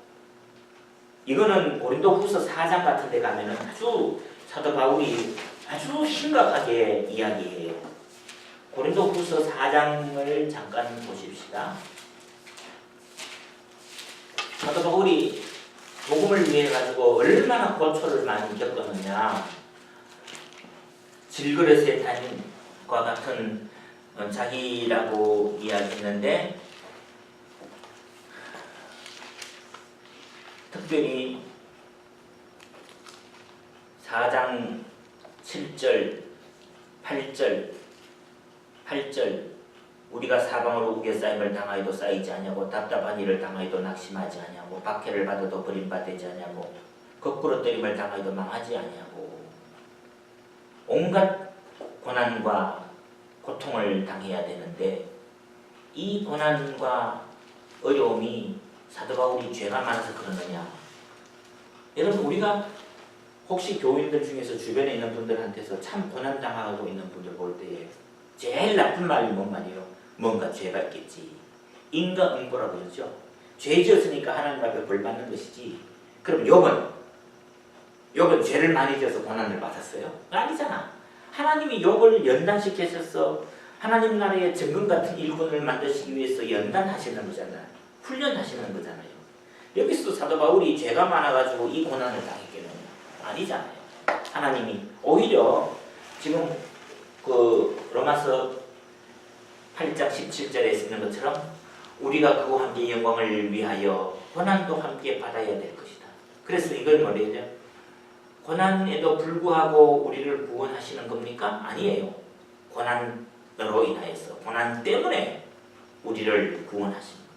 이거는 고린도후서 4장 같은 데 가면은 아주 사도 바울이 아주 심각하게 이야기해요. 고린도후서 4장을 잠깐 보십시다. 사도 바울이 복음을 위해 가지고 얼마나 고초를 많이 겪었느냐. 질그릇의 단임과 같은 자기라고 이야기했는데 특별히 4장 7절, 8절 우리가 사방으로 우겨싸임을 당하여도 쌓이지 아니하고 답답한 일을 당하여도 낙심하지 아니하고 박해를 받아도 버림받지 아니하고 거꾸로 때림을 당하여도 망하지 아니하고 온갖 고난과 고통을 당해야 되는데 이 고난과 어려움이 사도 바울이 죄가 많아서 그러느냐? 여러분 우리가 혹시 교인들 중에서 주변에 있는 분들한테서 참 고난당하고 있는 분들 볼 때에 제일 나쁜 말이 뭔 말이에요? 뭔가 죄가 있겠지. 인과응보라고 그러죠. 죄 지었으니까 하나님 앞에 벌 받는 것이지. 그럼 욥은 죄를 많이 지어서 고난을 받았어요? 아니잖아. 하나님이 욥을 연단시키셔서 하나님 나라의 정금 같은 일꾼을 만드시기 위해서 연단하시는 거잖아요. 훈련하시는 거잖아요. 여기서도 사도 바울이 죄가 많아가지고 이 고난을 당했겠느냐? 아니잖아요. 하나님이 오히려 지금 그 로마서 8장 17절에 쓰는 것처럼 우리가 그와 함께 영광을 위하여 고난도 함께 받아야 될 것이다. 그래서 이걸 뭐래요? 고난에도 불구하고 우리를 구원하시는 겁니까? 아니에요. 고난으로 인하여서 고난 때문에 우리를 구원하십니다.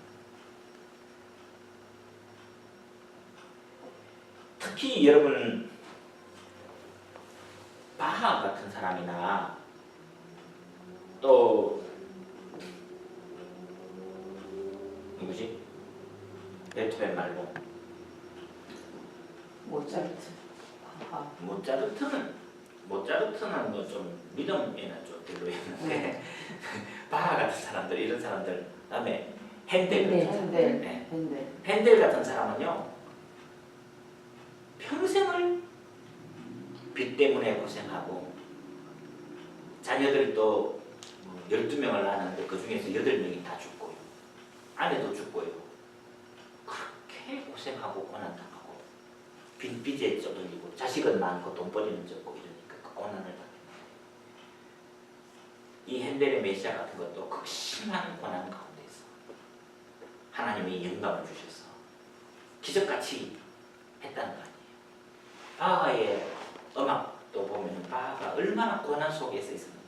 특히 여러분 바하 같은 사람이나 또 누구지? 베토벤 말고 모차르트. 아, 모차르트는 뭐 좀 믿음에는 좀 별로였는데 바하 같은 사람들 이런 사람들 그다음에 핸델 같은 사람들 네. 핸델 같은 사람은요 평생을 빚 때문에 고생하고 자녀들이 또 12명을 낳았는데 그 중에서 8명이 다 죽고요. 아내도 죽고요. 그렇게 고생하고 고난당하고 빚에 쫓기고 자식은 많고 돈벌이는 적고 이러니까 그 고난을 받는 이 핸델의 메시아 같은 것도 극심한 고난 가운데서 하나님이 영감을 주셔서 기적같이 했다는 거 아니에요. 바하의 음악도 보면 바하가 얼마나 고난 속에서 있습니까?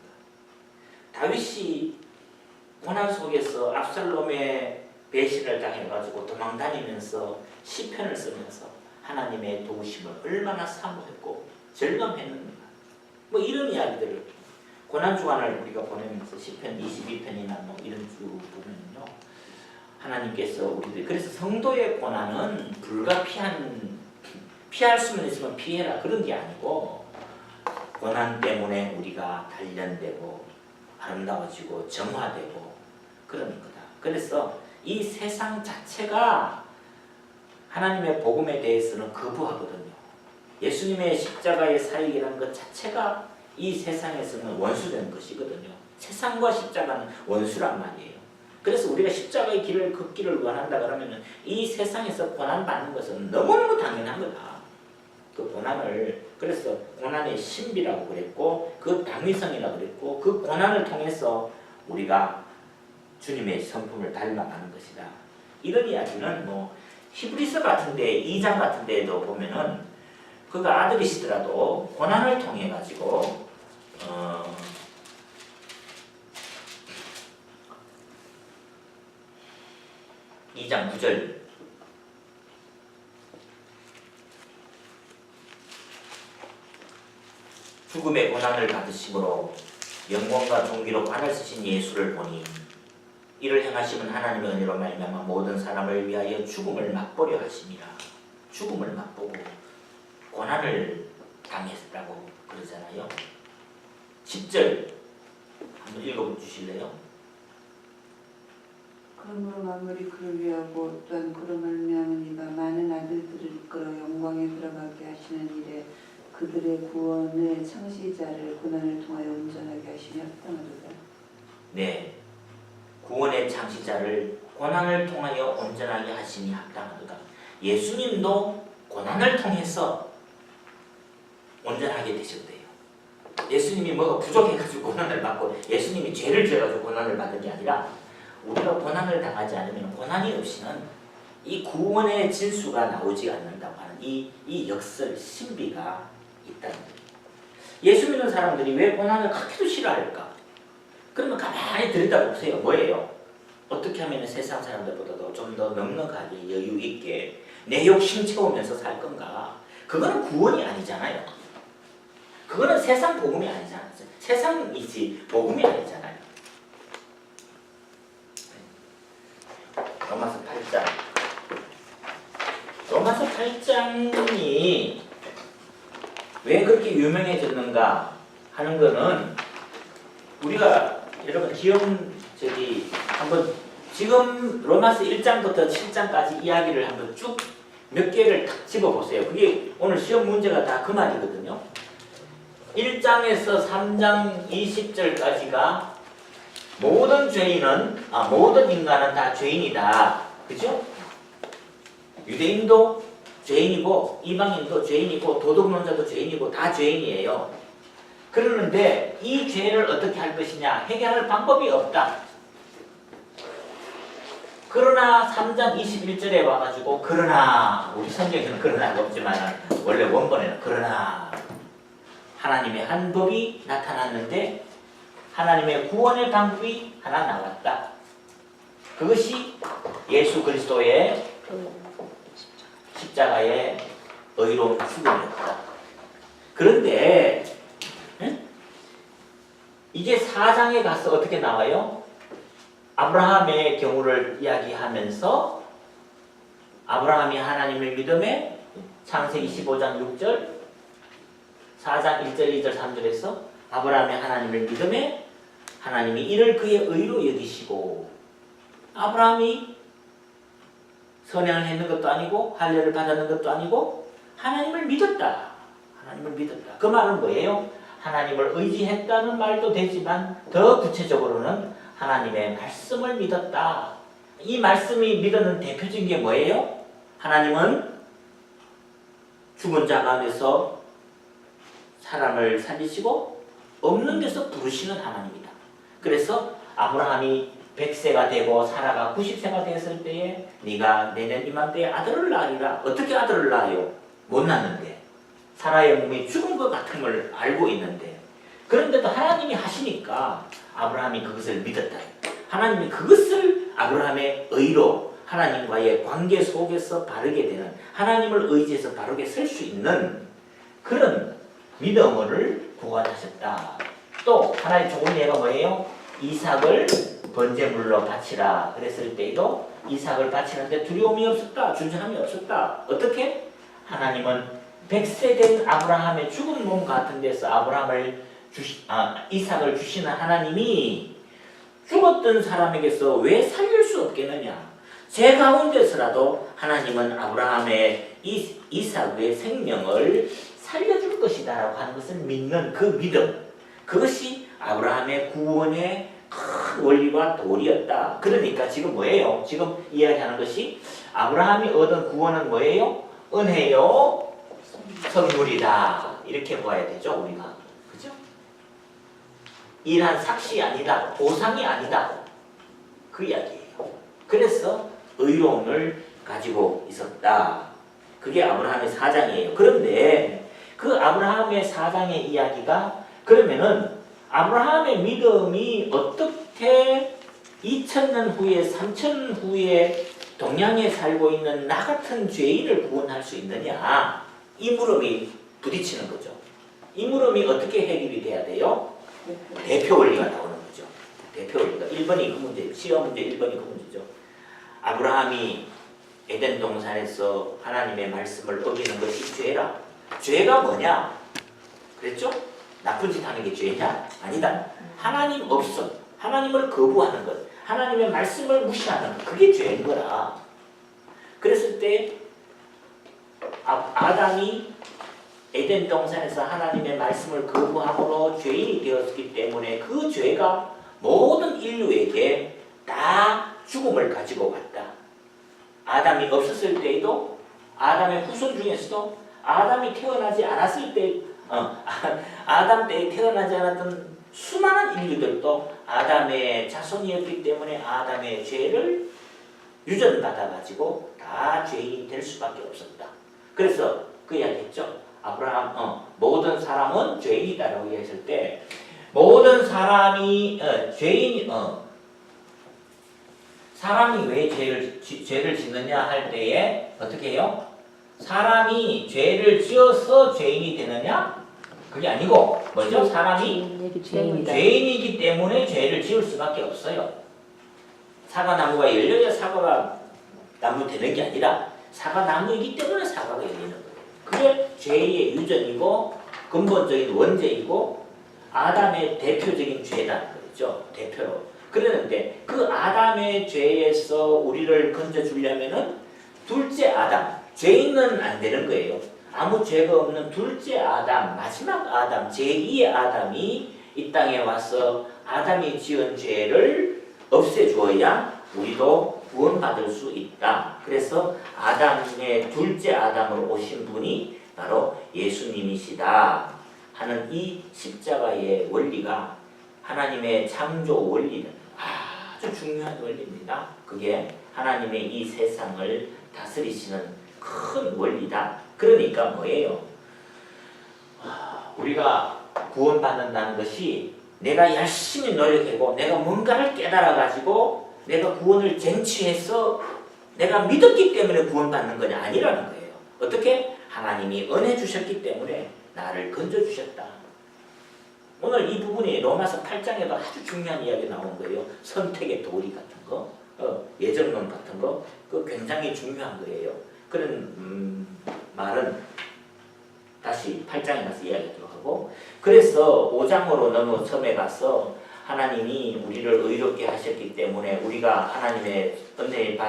다윗이 고난 속에서 압살롬의 배신을 당해가지고 도망다니면서 시편을 쓰면서 하나님의 도우심을 얼마나 사모했고 절감했는가. 뭐 이런 이야기들을 고난 주간을 우리가 보내면서 시편 22편이나 뭐 이런 주 보면요 하나님께서 우리들 그래서 성도의 고난은 피할 수만 있으면 피해라 그런 게 아니고 고난 때문에 우리가 단련되고 아름다워지고 정화되고 그러는 거다. 그래서 이 세상 자체가 하나님의 복음에 대해서는 거부하거든요. 예수님의 십자가의 사역이라는 것 자체가 이 세상에서는 원수된 것이거든요. 세상과 십자가는 원수란 말이에요. 그래서 우리가 십자가의 길을 걷기를 원한다 그러면 이 세상에서 고난받는 것은 너무너무 당연한 거다. 그 고난을 그래서 고난의 신비라고 그랬고 그 당위성이라고 그랬고 그 고난을 통해서 우리가 주님의 성품을 닮아가는 것이다. 이런 이야기는 뭐 히브리서 같은데 2장 같은데도 보면은 그가 아들이시더라도 고난을 통해 가지고 2장 9절 죽음의 고난을 받으심으로 영광과 존귀로 관을 쓰신 예수를 보니 이를 행하심은 하나님의 은혜로 말미암아 모든 사람을 위하여 죽음을 맛보려 하심이라. 죽음을 맛보고 고난을 당했다고 그러잖아요. 10절 한번 읽어주실래요? 그러므로 만물이 그를 위하고 또한 그로 말미암은 이가 많은 아들들을 이끌어 영광에 들어가게 하시는 일에 그들의 구원의 창시자를 고난을 통하여 온전하게 하시며 합당하도다. 네, 구원의 창시자를 고난을 통하여 온전하게 하심이 합당하도다. 예수님도 고난을 통해서 온전하게 되셨대요. 예수님이 뭐가 부족해가지고 고난을 받고 예수님이 죄를 지어가지고 고난을 받은 게 아니라 우리가 고난을 당하지 않으면 고난이 없이는 이 구원의 진수가 나오지 않는다고 하는 이 역설 신비가 있다는 거예요. 예수 믿는 사람들이 왜 고난을 그렇게도 싫어할까? 그러면 가만히 들여다보세요. 뭐예요? 어떻게 하면 세상 사람들보다도 좀 더 넉넉하게 여유 있게 내 욕심 채우면서 살 건가? 그거는 구원이 아니잖아요. 그거는 세상 복음이 아니잖아요. 세상이지 복음이 아니잖아요. 로마서 8장. 로마서 8장이 왜 그렇게 유명해졌는가 하는 거는 우리가 여러분 기억 한번 지금 로마서 1장부터 7장까지 이야기를 한번 쭉 몇 개를 탁 집어보세요. 그게 오늘 시험 문제가 다 그 말이거든요. 1장에서 3장 20절까지가 모든 인간은 다 죄인이다. 그죠? 유대인도 죄인이고 이방인도 죄인이고 도덕론자도 죄인이고 다 죄인이에요. 그러는데 이 죄를 어떻게 할 것이냐 해결할 방법이 없다. 그러나 3장 21절에 와가지고 그러나 우리 성경에는 그러나가 없지만 원래 원본에는 그러나 하나님의 한 법이 나타났는데 하나님의 구원의 방법이 하나 나왔다. 그것이 예수 그리스도의 십자가의 의로운 죽음이었다. 그런데 이제 4장에 가서 어떻게 나와요? 아브라함의 경우를 이야기하면서 아브라함이 하나님을 믿음에 창세기 15장 6절 4장 1절 2절 3절에서 아브라함이 하나님을 믿음에 하나님이 이를 그의 의로 여기시고 아브라함이 선행을 했는 것도 아니고 할례를 받았는 것도 아니고 하나님을 믿었다. 하나님을 믿었다. 그 말은 뭐예요? 하나님을 의지했다는 말도 되지만 더 구체적으로는 하나님의 말씀을 믿었다. 이 말씀이 믿는 대표적인 게 뭐예요? 하나님은 죽은 자 가운데서 사람을 살리시고 없는 데서 부르시는 하나님이다. 그래서 아브라함이 100세가 되고 사라가 90세가 되었을 때에 네가 내년 이맘때에 아들을 낳으리라. 어떻게 아들을 낳아요? 못 낳는데 사라의 몸이 죽은 것 같음을 알고 있는데 그런데도 하나님이 하시니까 아브라함이 그것을 믿었다. 하나님이 그것을 아브라함의 의로 하나님과의 관계 속에서 바르게 되는 하나님을 의지해서 바르게 설 수 있는 그런 믿음을 구원하셨다. 또 하나의 좋은 예가 뭐예요? 이삭을 번제물로 바치라 그랬을 때에도 이삭을 바치는데 두려움이 없었다. 준전함이 없었다. 어떻게? 하나님은 100세 된 아브라함의 죽은 몸 같은 데서 이삭을 주시는 하나님이 죽었던 사람에게서 왜 살릴 수 없겠느냐? 제 가운데서라도 하나님은 아브라함의 이삭의 생명을 살려줄 것이다 라고 하는 것을 믿는 그 믿음, 그것이 아브라함의 구원의 큰 원리와 도리였다. 그러니까 지금 뭐예요? 지금 이야기하는 것이 아브라함이 얻은 구원은 뭐예요? 은혜요 선물이다. 이렇게 봐야 되죠, 우리가. 그죠? 일한 삭시 아니다. 보상이 아니다. 그 이야기예요. 그래서 의로움을 가지고 있었다. 그게 아브라함의 4장이에요. 그런데 그 아브라함의 4장의 이야기가 그러면은 아브라함의 믿음이 어떻게 2000년 후에 3000년 후에 동양에 살고 있는 나 같은 죄인을 구원할 수 있느냐? 이 물음이 부딪히는 거죠. 이 물음이 어떻게 해결이 돼야 돼요? 대표 원리가 나오는 거죠. 대표 원리가 1번이 그 문제예요. 시험 문제 1번이 그 문제죠. 아브라함이 에덴 동산에서 하나님의 말씀을 어기는 것이 죄라. 죄가 뭐냐? 그랬죠? 나쁜 짓 하는 게 죄냐? 아니다. 하나님 없음, 하나님을 거부하는 것, 하나님의 말씀을 무시하는 것, 그게 죄인 거라. 그랬을 때 아담이 에덴 동산에서 하나님의 말씀을 거부함으로 죄인이 되었기 때문에 그 죄가 모든 인류에게 다 죽음을 가지고 갔다. 아담이 없었을 때에도 아담의 후손 중에서도 아담이 태어나지 않았을 때 아담 때에 태어나지 않았던 수많은 인류들도 아담의 자손이었기 때문에 아담의 죄를 유전받아가지고 다 죄인이 될 수밖에 없었다. 그래서 그 이야기 했죠. 아브라함, 모든 사람은 죄인이다라고 얘기했을 때 모든 사람이 사람이 왜 죄를 짓느냐 할 때에 어떻게 해요? 사람이 죄를 지어서 죄인이 되느냐? 그게 아니고 뭐죠? 사람이 죄인이기 때문에 죄를 지을 수밖에 없어요. 사과나무가 열려야 사과가 나무 되는 게 아니라 사과나무이기 때문에 사과가 열리는 거예요. 그게 죄의 유전이고 근본적인 원죄이고 아담의 대표적인 죄다 그랬죠. 대표로. 그러는데 그 아담의 죄에서 우리를 건져주려면은 둘째 아담, 죄인은 안 되는 거예요. 아무 죄가 없는 둘째 아담, 마지막 아담, 제2의 아담이 이 땅에 와서 아담이 지은 죄를 없애주어야 우리도 구원받을 수 있다. 그래서 아담의 둘째 아담으로 오신 분이 바로 예수님이시다 하는 이 십자가의 원리가 하나님의 창조 원리는 아주 중요한 원리입니다. 그게 하나님의 이 세상을 다스리시는 큰 원리다. 그러니까 뭐예요? 우리가 구원받는다는 것이 내가 열심히 노력하고 내가 뭔가를 깨달아가지고 내가 구원을 쟁취해서 내가 믿었기 때문에 구원받는 것이 아니라는 거예요. 어떻게? 하나님이 은혜 주셨기 때문에 나를 건져주셨다. 오늘 이 부분이 로마서 8장에도 아주 중요한 이야기 나온 거예요. 선택의 도리 같은 거, 예정론 같은 거, 그 굉장히 중요한 거예요. 그런 말은 다시 8장에 가서 이야기하도록 하고, 그래서 5장으로 너무 처음에 가서 하나님이 우리를 의롭게 하셨기 때문에 우리가 하나님의 은혜의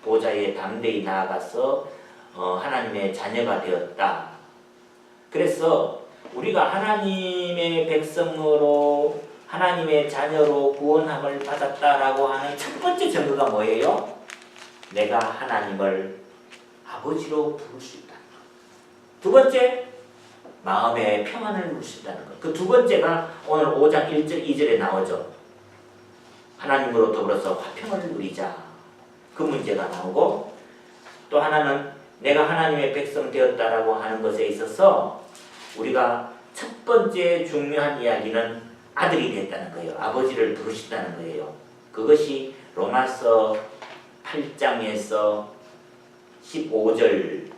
보좌에 담대히 나아가서 하나님의 자녀가 되었다. 그래서 우리가 하나님의 백성으로 하나님의 자녀로 구원함을 받았다라고 하는 첫 번째 증거가 뭐예요? 내가 하나님을 아버지로 부를 수 있다는 것. 두 번째, 마음의 평안을 누릴 수 있다는 것. 그 두 번째가 오늘 5장 1절 2절에 나오죠. 하나님으로 더불어서 화평을 누리자. 그 문제가 나오고, 또 하나는 내가 하나님의 백성 되었다라고 하는 것에 있어서 우리가 첫 번째 중요한 이야기는 아들이 됐다는 거예요. 아버지를 부르신다는 거예요. 그것이 로마서 8장에서 15절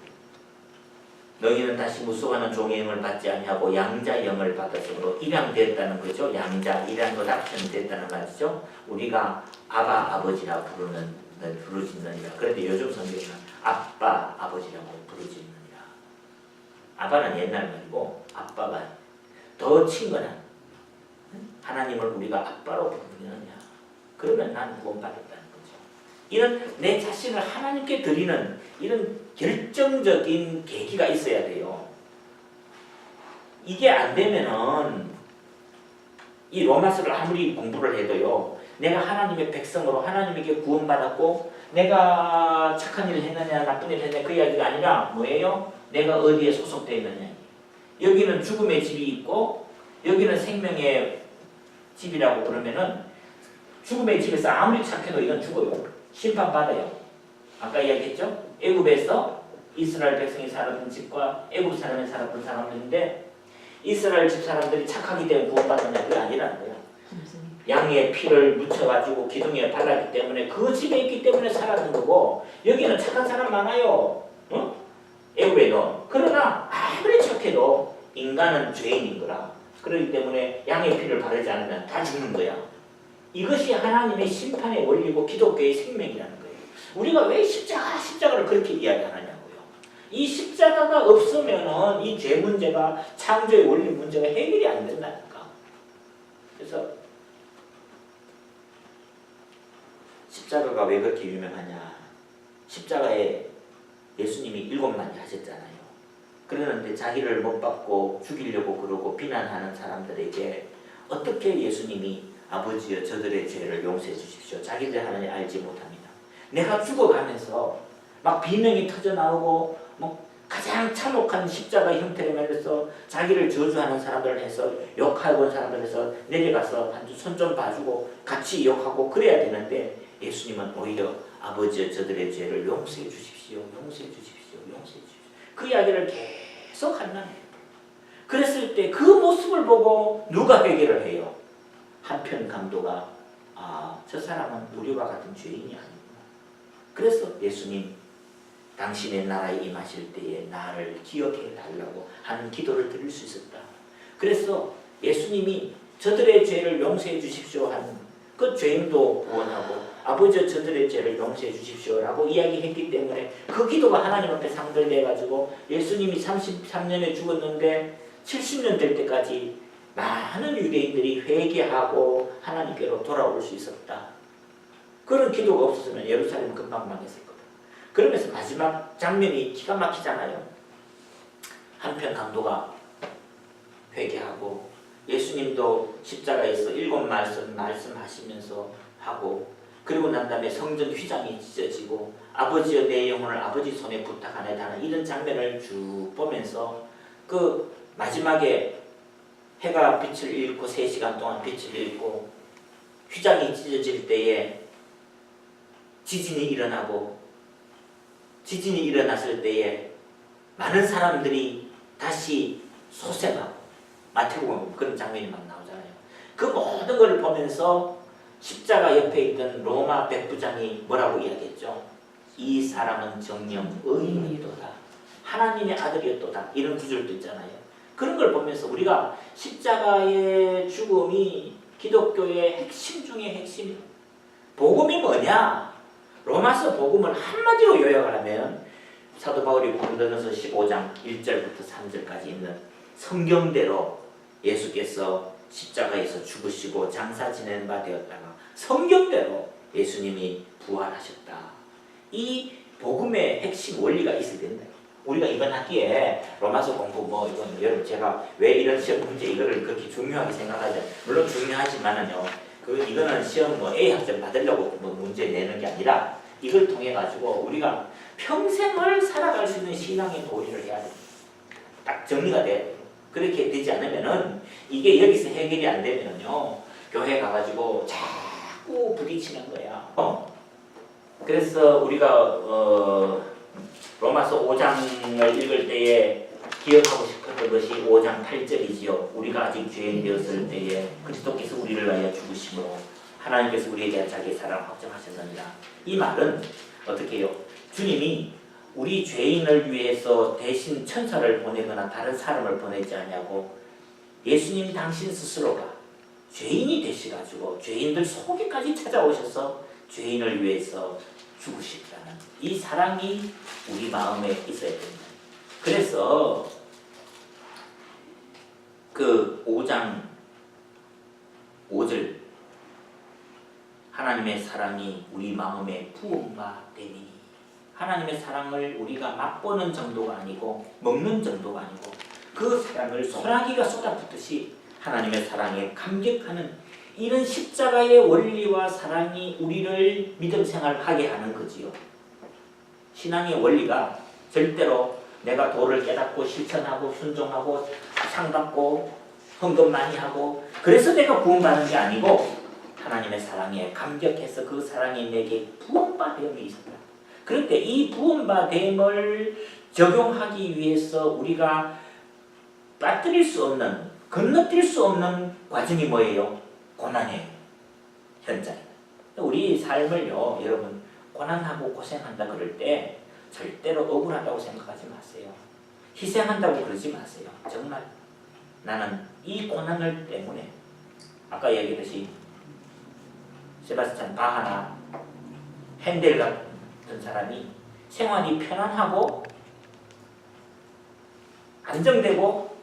너희는 다시 무수하는 종의 영을 받지 아니하고 양자 영을 받았으므로 입양됐다는 거죠. 양자, 입양과 합쳐는 됐다는 말이죠. 우리가 아바, 아버지라 부르짖느니라. 그런데 요즘 성경은 아빠, 아버지라고 부르짖느니라. 아바는 옛날 말이고 아빠가 더 친근한 하나님을 우리가 아빠로 부르느냐. 그러면 난 구원받았다는 거죠. 이런 내 자신을 하나님께 드리는 이런 결정적인 계기가 있어야 돼요. 이게 안 되면은 이 로마서를 아무리 공부를 해도요. 내가 하나님의 백성으로 하나님에게 구원받았고 내가 착한 일을 했느냐 나쁜 일을 했느냐 그 이야기가 아니라 뭐예요? 내가 어디에 소속되어 있느냐. 여기는 죽음의 집이 있고 여기는 생명의 집이라고 그러면은 죽음의 집에서 아무리 착해도 이건 죽어요. 심판받아요. 아까 이야기했죠? 애굽에서 이스라엘 백성이 살았던 집과 애굽 사람이 살았던 사람들인데 이스라엘 집 사람들이 착하기 때문에 구원받느냐 그게 아니라는 거야. 양의 피를 묻혀가지고 기둥에 발랐기 때문에 그 집에 있기 때문에 살았는 거고 여기는 착한 사람 많아요. 응? 애굽에도. 그러나 아무리 착해도 인간은 죄인인 거라. 그렇기 때문에 양의 피를 바르지 않으면 다 죽는 거야. 이것이 하나님의 심판의 원리고 기독교의 생명이라는 거예요. 우리가 왜 십자가를 그렇게 이야기하느냐고요. 이 십자가가 없으면은 이 죄 문제가 창조의 원리 문제가 해결이 안 된다니까. 그래서 십자가가 왜 그렇게 유명하냐. 십자가에 예수님이 7마디 하셨잖아요. 그러는데 자기를 못 받고 죽이려고 그러고 비난하는 사람들에게 어떻게 예수님이 아버지여 저들의 죄를 용서해 주십시오. 자기들 하나님 알지 못합니다. 내가 죽어가면서 막 비명이 터져나오고 뭐 가장 참혹한 십자가 형태를 말해서 자기를 저주하는 사람들을 해서 욕하고 온 사람들을 해서 내려가서 한 손 좀 봐주고 같이 욕하고 그래야 되는데 예수님은 오히려 아버지여 저들의 죄를 용서해 주십시오. 용서해 주십시오. 용서해 주십시오. 그 이야기를 계속 한다는 거예요. 그랬을 때 그 모습을 보고 누가 회개를 해요? 한편 강도가 저 사람은 우리와 같은 죄인이 아니구나. 그래서 예수님 당신의 나라에 임하실 때에 나를 기억해 달라고 하는 기도를 드릴 수 있었다. 그래서 예수님이 저들의 죄를 용서해 주십시오 하는 그 죄인도 구원하고 아버지 저들의 죄를 용서해 주십시오라고 이야기했기 때문에 그 기도가 하나님 앞에 상달돼가지고 예수님이 33년에 죽었는데 70년 될 때까지 많은 유대인들이 회개하고 하나님께로 돌아올 수 있었다. 그런 기도가 없었으면 예루살렘 금방 망했을 거다. 그러면서 마지막 장면이 기가 막히잖아요. 한편 강도가 회개하고 예수님도 십자가에서 7말씀 말씀하시면서 하고, 그리고 난 다음에 성전 휘장이 찢어지고 아버지여 내 영혼을 아버지 손에 부탁하네다는 이런 장면을 쭉 보면서 그 마지막에 해가 빛을 잃고 3시간 동안 빛을 잃고 휘장이 찢어질 때에 지진이 일어났을 때에 많은 사람들이 다시 소생하고, 마태복음 그런 장면이 막 나오잖아요. 그 모든 걸 보면서 십자가 옆에 있던 로마 백부장이 뭐라고 이야기했죠? 이 사람은 정녕 의인이로다, 하나님의 아들이었도다, 이런 구절도 있잖아요. 그런 걸 보면서 우리가 십자가의 죽음이 기독교의 핵심 중에 핵심, 복음이 뭐냐? 로마서 복음을 한마디로 요약을 하면 사도 바울이 고린도전서 15장 1절부터 3절까지 있는 성경대로 예수께서 십자가에서 죽으시고 장사 지낸 바 되었다가 성경대로 예수님이 부활하셨다. 이 복음의 핵심 원리가 있어야 된다. 우리가 이번 학기에 로마서 공부 이건 여러분 제가 왜 이런 시험 문제 이거를 그렇게 중요하게 생각하죠. 물론 중요하지만은요. 이거는 시험 A 학점 받으려고 문제 내는 게 아니라 이걸 통해 가지고 우리가 평생을 살아갈 수 있는 신앙의 도리를 해야 됩니다. 딱 정리가 돼. 그렇게 되지 않으면은 이게 여기서 해결이 안 되면은요. 교회 가가지고 자꾸 부딪히는 거야. 그래서 우리가 로마서 5장을 읽을 때에 기억하고 싶었던 것이 5장 8절이지요. 우리가 아직 죄인 되었을 때에 그리스도께서 우리를 위하여 죽으심으로 하나님께서 우리에 대한 자기의 사랑을 확정하셨느니라. 이 말은 어떻게 해요? 주님이 우리 죄인을 위해서 대신 천사를 보내거나 다른 사람을 보내지 않냐고, 예수님 당신 스스로가 죄인이 되시가지고 죄인들 속에까지 찾아오셔서 죄인을 위해서 죽으시다는 이 사랑이 우리 마음에 있어야 됩니다. 그래서 그 5장 5절 하나님의 사랑이 우리 마음에 부음바 되니, 하나님의 사랑을 우리가 맛보는 정도가 아니고 먹는 정도가 아니고 그 사랑을 소나기가 쏟아붓듯이 하나님의 사랑에 감격하는 이런 십자가의 원리와 사랑이 우리를 믿음 생활하게 하는 거지요. 신앙의 원리가 절대로 내가 도를 깨닫고 실천하고 순종하고 상받고 헌금 많이 하고 그래서 내가 구원받는 게 아니고 하나님의 사랑에 감격해서 그 사랑이 내게 부음바 됨이 있었다. 그런데 이 부음바 됨을 적용하기 위해서 우리가 빠뜨릴 수 없는, 건너뛸 수 없는 과정이 뭐예요? 고난의 현장입니다. 우리 삶을요, 여러분 고난하고 고생한다 그럴 때 절대로 억울하다고 생각하지 마세요. 희생한다고 그러지 마세요. 정말 나는 이 고난을 때문에 아까 얘기했듯이 세바스찬 바하나 핸델 같은 사람이 생활이 편안하고 안정되고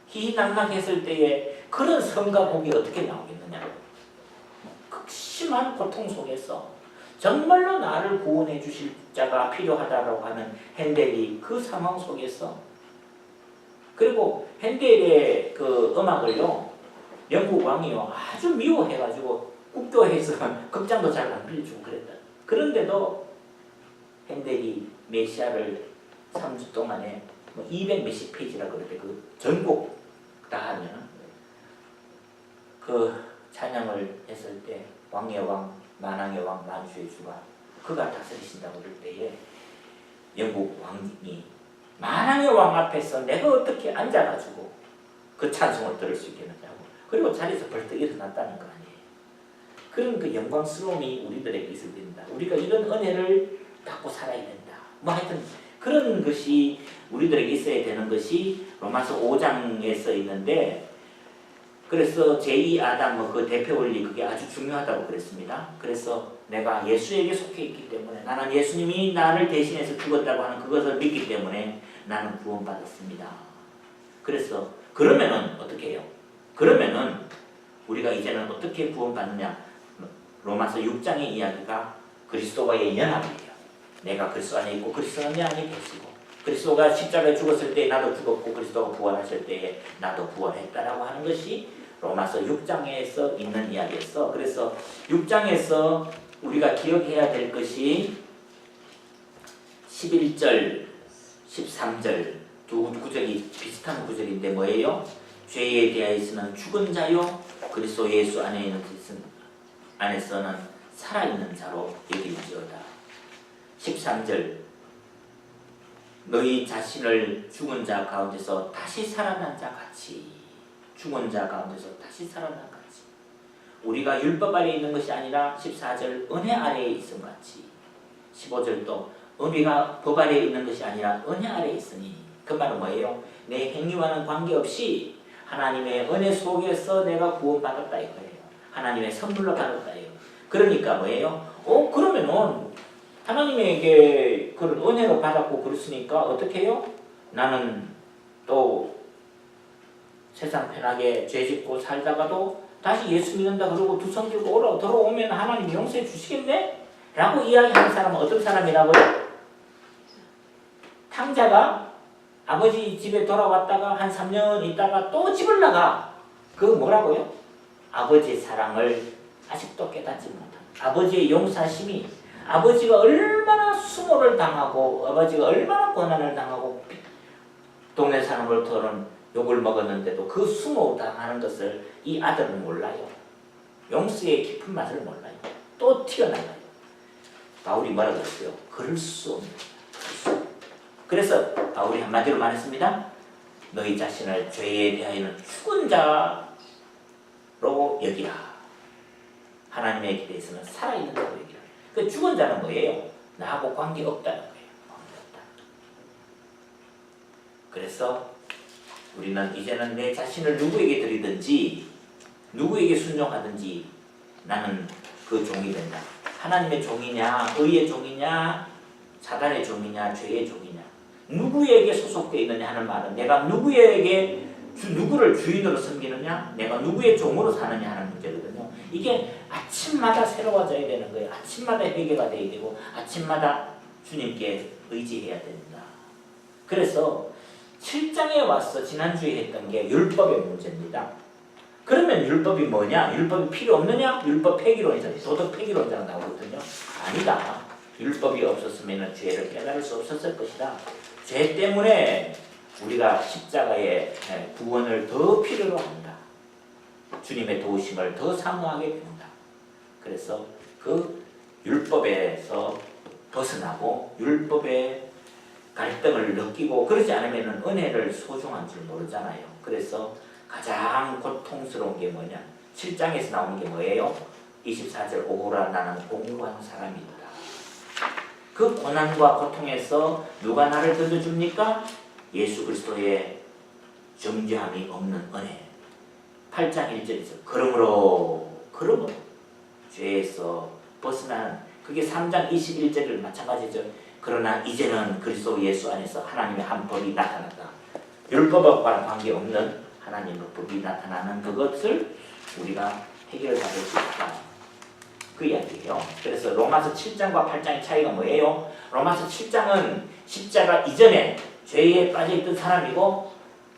희희낙낙했을 때에 그런 성과 복이 어떻게 나오겠느냐. 극심한 고통 속에서 정말로 나를 구원해 주실 자가 필요하다고 하는 핸델이 그 상황 속에서, 그리고 핸델의 그 음악을요 영국 왕이요 아주 미워해가지고 국교에서 극장도 잘 안 빌려주고 그랬다. 그런데도 핸델이 메시아를 3주 동안에 200 몇십 페이지라 그럴 때 그 전곡 다 하면 그 찬양을 했을 때 왕의 왕 만왕의 왕 만주의 주가 그가 다스리신다고 그럴 때에 영국 왕이 만왕의 왕 앞에서 내가 어떻게 앉아가지고 그 찬송을 들을 수 있겠느냐고, 그리고 자리에서 벌떡 일어났다는 거 아니에요. 그런 그 영광스러움이 우리들에게 있어야 된다. 우리가 이런 은혜를 받고 살아야 된다. 뭐 하여튼 그런 것이 우리들에게 있어야 되는 것이 로마서 5장에 써 있는데, 그래서 제2아담 그 대표 원리 그게 아주 중요하다고 그랬습니다. 그래서 내가 예수에게 속해 있기 때문에, 나는 예수님이 나를 대신해서 죽었다고 하는 그것을 믿기 때문에 나는 구원받았습니다. 그래서 그러면은 어떻게 해요? 그러면은 우리가 이제는 어떻게 구원받느냐? 로마서 6장의 이야기가 그리스도와의 연합이에요. 내가 그리스도 안에 있고 그리스도는 내 안에 계시고 그리스도가 십자가에 죽었을 때 나도 죽었고 그리스도가 부활하실 때에 나도 부활했다라고 하는 것이 로마서 6장에서 있는 이야기였어. 그래서 6장에서 우리가 기억해야 될 것이 11절, 13절 두 구절이 비슷한 구절인데 뭐예요? 죄에 대하여서는 죽은 자요 그리스도 예수 안에서는 살아있는 자로 여길지어다. 13절 너희 자신을 죽은 자 가운데서 다시 살아난 자 같이 죽은 자 가운데서 다시 살아난 같이 우리가 율법 아래에 있는 것이 아니라 14절 은혜 아래에 있음 같이 15절도 우리가 법 아래에 있는 것이 아니라 은혜 아래에 있으니 그 말은 뭐예요? 내 행위와는 관계없이 하나님의 은혜 속에서 내가 구원받았다 이거예요. 하나님의 선물로 받았다 이거예요. 그러니까 뭐예요? 그러면은 하나님에게 그런 은혜로 받았고 그랬으니까 어떻게 해요? 나는 또 세상 편하게 죄짓고 살다가도 다시 예수 믿는다 그러고 두 손 들고 돌아오면 하나님 용서해 주시겠네? 라고 이야기하는 사람은 어떤 사람이라고요? 탕자가 아버지 집에 돌아왔다가 한 3년 있다가 또 집을 나가. 그 뭐라고요? 아버지의 사랑을 아직도 깨닫지 못한 아버지의 용사심이 아버지가 얼마나 수모를 당하고 아버지가 얼마나 고난을 당하고 동네 사람으로부터는 욕을 먹었는데도 그 수모 당하는 것을 이 아들은 몰라요. 용서의 깊은 맛을 몰라요. 또 튀어나가요. 바울이 뭐라 그랬어요? 그럴 수 없는 거예요. 그래서 바울이 한마디로 말했습니다. 너희 자신을 죄에 대하여는 죽은 자로 여기라. 하나님의 대해서는 살아있는 자로 여기라. 그 죽은 자는 뭐예요? 나하고 관계없다는 거예요. 관계없다. 그래서 우리는 이제는 내 자신을 누구에게 드리든지 누구에게 순종하든지 나는 그 종이 된다. 하나님의 종이냐 의의 종이냐 사단의 종이냐 죄의 종이냐 누구에게 소속되어 있느냐 하는 말은 내가 누구에게 누구를 주인으로 섬기느냐 내가 누구의 종으로 사느냐 하는 문제거든요. 이게 아침마다 새로워져야 되는 거예요. 아침마다 회개가 돼야 되고 아침마다 주님께 의지해야 된다. 그래서 7장에 와서 지난주에 했던 게 율법의 문제입니다. 그러면 율법이 뭐냐? 율법이 필요 없느냐? 율법 폐기론이잖아. 도덕 폐기론자가 나오거든요. 아니다. 율법이 없었으면 죄를 깨달을 수 없었을 것이다. 죄 때문에 우리가 십자가의 구원을 더 필요로 한다. 주님의 도우심을 더 사모하게 된다. 그래서 그 율법에서 벗어나고 율법의 갈등을 느끼고 그러지 않으면 은혜를 소중한 줄 모르잖아요. 그래서 가장 고통스러운 게 뭐냐? 7장에서 나오는 게 뭐예요? 24절 오호라 나는 공고한 사람이다. 그 고난과 고통에서 누가 나를 건져줍니까? 예수 그리스도의 정죄함이 없는 은혜. 8장 1절에서 그러므로 죄에서 벗어나는 그게 3장 21절을 마찬가지죠. 그러나 이제는 그리스도 예수 안에서 하나님의 한 법이 나타났다. 율법과 관계없는 하나님의 법이 나타나는 그것을 우리가 해결받을 수 있다. 그 이야기예요. 그래서 로마서 7장과 8장의 차이가 뭐예요? 로마서 7장은 십자가 이전에 죄에 빠져있던 사람이고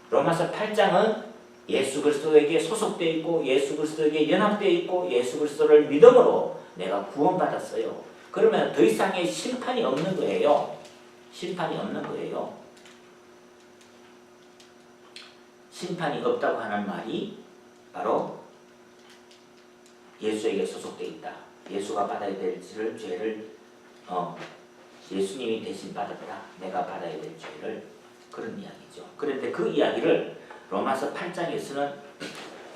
로마서 8장은 예수 그리스도에게 소속되어 있고 예수 그리스도에게 연합되어 있고 예수 그리스도를 믿음으로 내가 구원받았어요. 그러면 더 이상의 심판이 없는 거예요. 심판이 없는 거예요. 심판이 없다고 하는 말이 바로 예수에게 소속되어 있다. 예수가 받아야 될 죄를 예수님이 대신 받았다. 내가 받아야 될 죄를 그런 이야기죠. 그런데 그 이야기를 로마서 8장에서는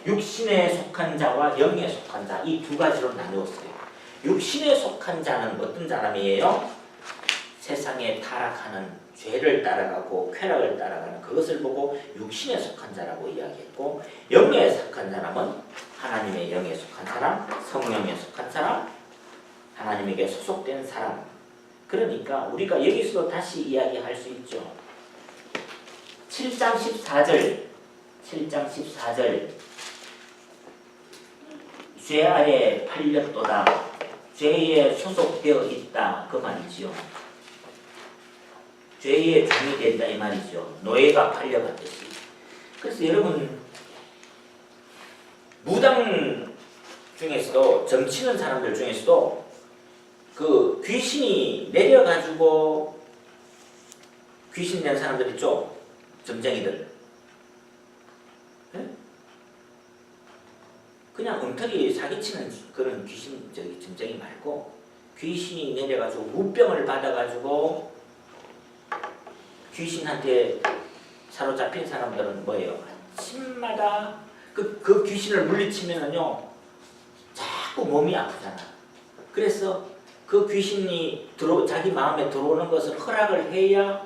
육신에 속한 자와 영에 속한 자 이 두 가지로 나누었어요. 육신에 속한 자는 어떤 사람이에요? 세상에 타락하는 죄를 따라가고 쾌락을 따라가는 그것을 보고 육신에 속한 자라고 이야기했고 영에 속한 사람은 하나님의 영에 속한 사람, 성령에 속한 사람, 하나님에게 소속된 사람. 그러니까 우리가 여기서도 다시 이야기할 수 있죠. 7장 14절 죄 아래 팔렸도다. 죄에 소속되어 있다. 그 말이지요. 죄의 종이 된다 이 말이죠. 노예가 팔려갔듯이. 그래서 여러분 무당 중에서도 정치는 사람들 중에서도 그 귀신이 내려가지고 귀신 된 사람들 있죠. 점쟁이들. 네? 그냥 엉터리 사기치는 그런 귀신 점쟁이 말고 귀신이 내려가지고 무병을 받아가지고 귀신한테 사로잡힌 사람들은 뭐예요? 아침마다 그 귀신을 물리치면은요 자꾸 몸이 아프잖아. 그래서 그 귀신이 자기 마음에 들어오는 것을 허락을 해야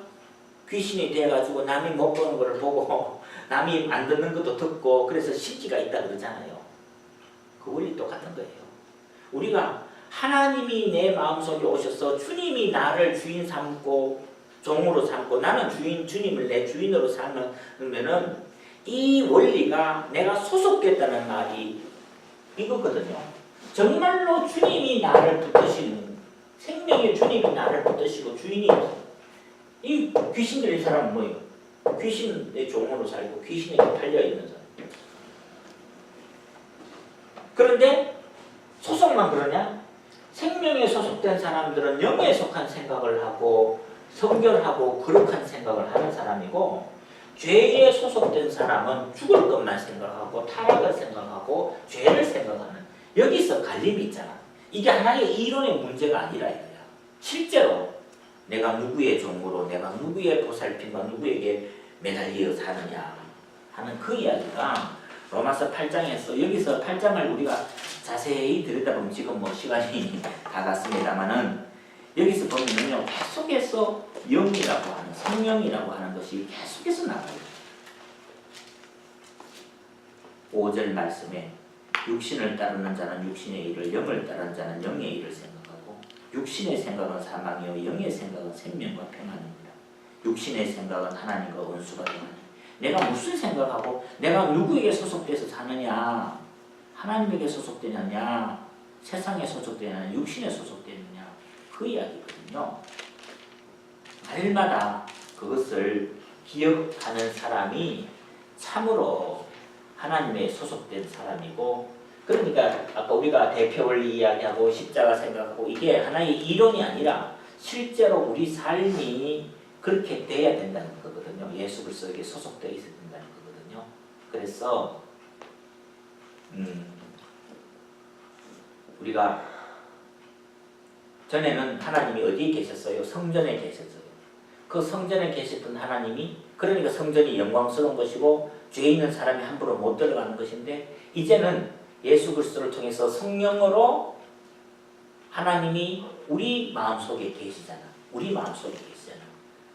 귀신이 돼가지고 남이 못 보는 걸 보고 남이 안 듣는 것도 듣고 그래서 식기가 있다 그러잖아요. 그 원리 똑같은 거예요. 우리가 하나님이 내 마음속에 오셔서 주님이 나를 주인 삼고 종으로 삼고 나는 주님을 내 주인으로 삼으면은 이 원리가 내가 소속됐다는 말이 이거거든요. 정말로 주님이 나를 붙드시는 생명의 주님이 나를 붙드시고 주인이 이 귀신 들린 사람은 뭐예요? 귀신의 종으로 살고 귀신에게 팔려있는 사람. 그런데 소속만 그러냐? 생명에 소속된 사람들은 영에 속한 생각을 하고 성결하고 거룩한 생각을 하는 사람이고 죄에 소속된 사람은 죽을 것만 생각하고 타락을 생각하고 죄를 생각하는 여기서 갈림이 있잖아. 이게 하나의 이론의 문제가 아니라 이거야. 실제로 내가 누구의 종으로 내가 누구의 보살핌과 누구에게 매달려 사느냐 하는 그 이야기가 로마서 8장에서 여기서 8장을 우리가 자세히 들여다보면 지금 뭐 시간이 다 갔습니다만은 여기서 보면요 계속해서 영이라고 하는 성령이라고 하는 것이 계속해서 나와요. 5절 말씀에 육신을 따르는 자는 육신의 일을 영을 따르는 자는 영의 일을 생각하고 육신의 생각은 사망이요 영의 생각은 생명과 평안입니다. 육신의 생각은 하나님과 원수가 되나니 내가 무슨 생각하고 내가 누구에게 소속돼서 사느냐 하나님에게 소속되느냐 세상에 소속되느냐 육신에 소속되느냐 그 이야기거든요. 날마다 그것을 기억하는 사람이 참으로 하나님에 소속된 사람이고 그러니까 아까 우리가 대표원리 이야기하고 십자가 생각하고 이게 하나의 이론이 아니라 실제로 우리 삶이 그렇게 돼야 된다는 거거든요. 예수 그리스도에게 소속되어 있어야 된다는 거거든요. 그래서 우리가 전에는 하나님이 어디에 계셨어요? 성전에 계셨어요. 그 성전에 계셨던 하나님이 그러니까 성전이 영광스러운 것이고 죄 있는 사람이 함부로 못 들어가는 것인데 이제는 예수 그리스도를 통해서 성령으로 하나님이 우리 마음속에 계시잖아. 우리 마음속에 계시잖아.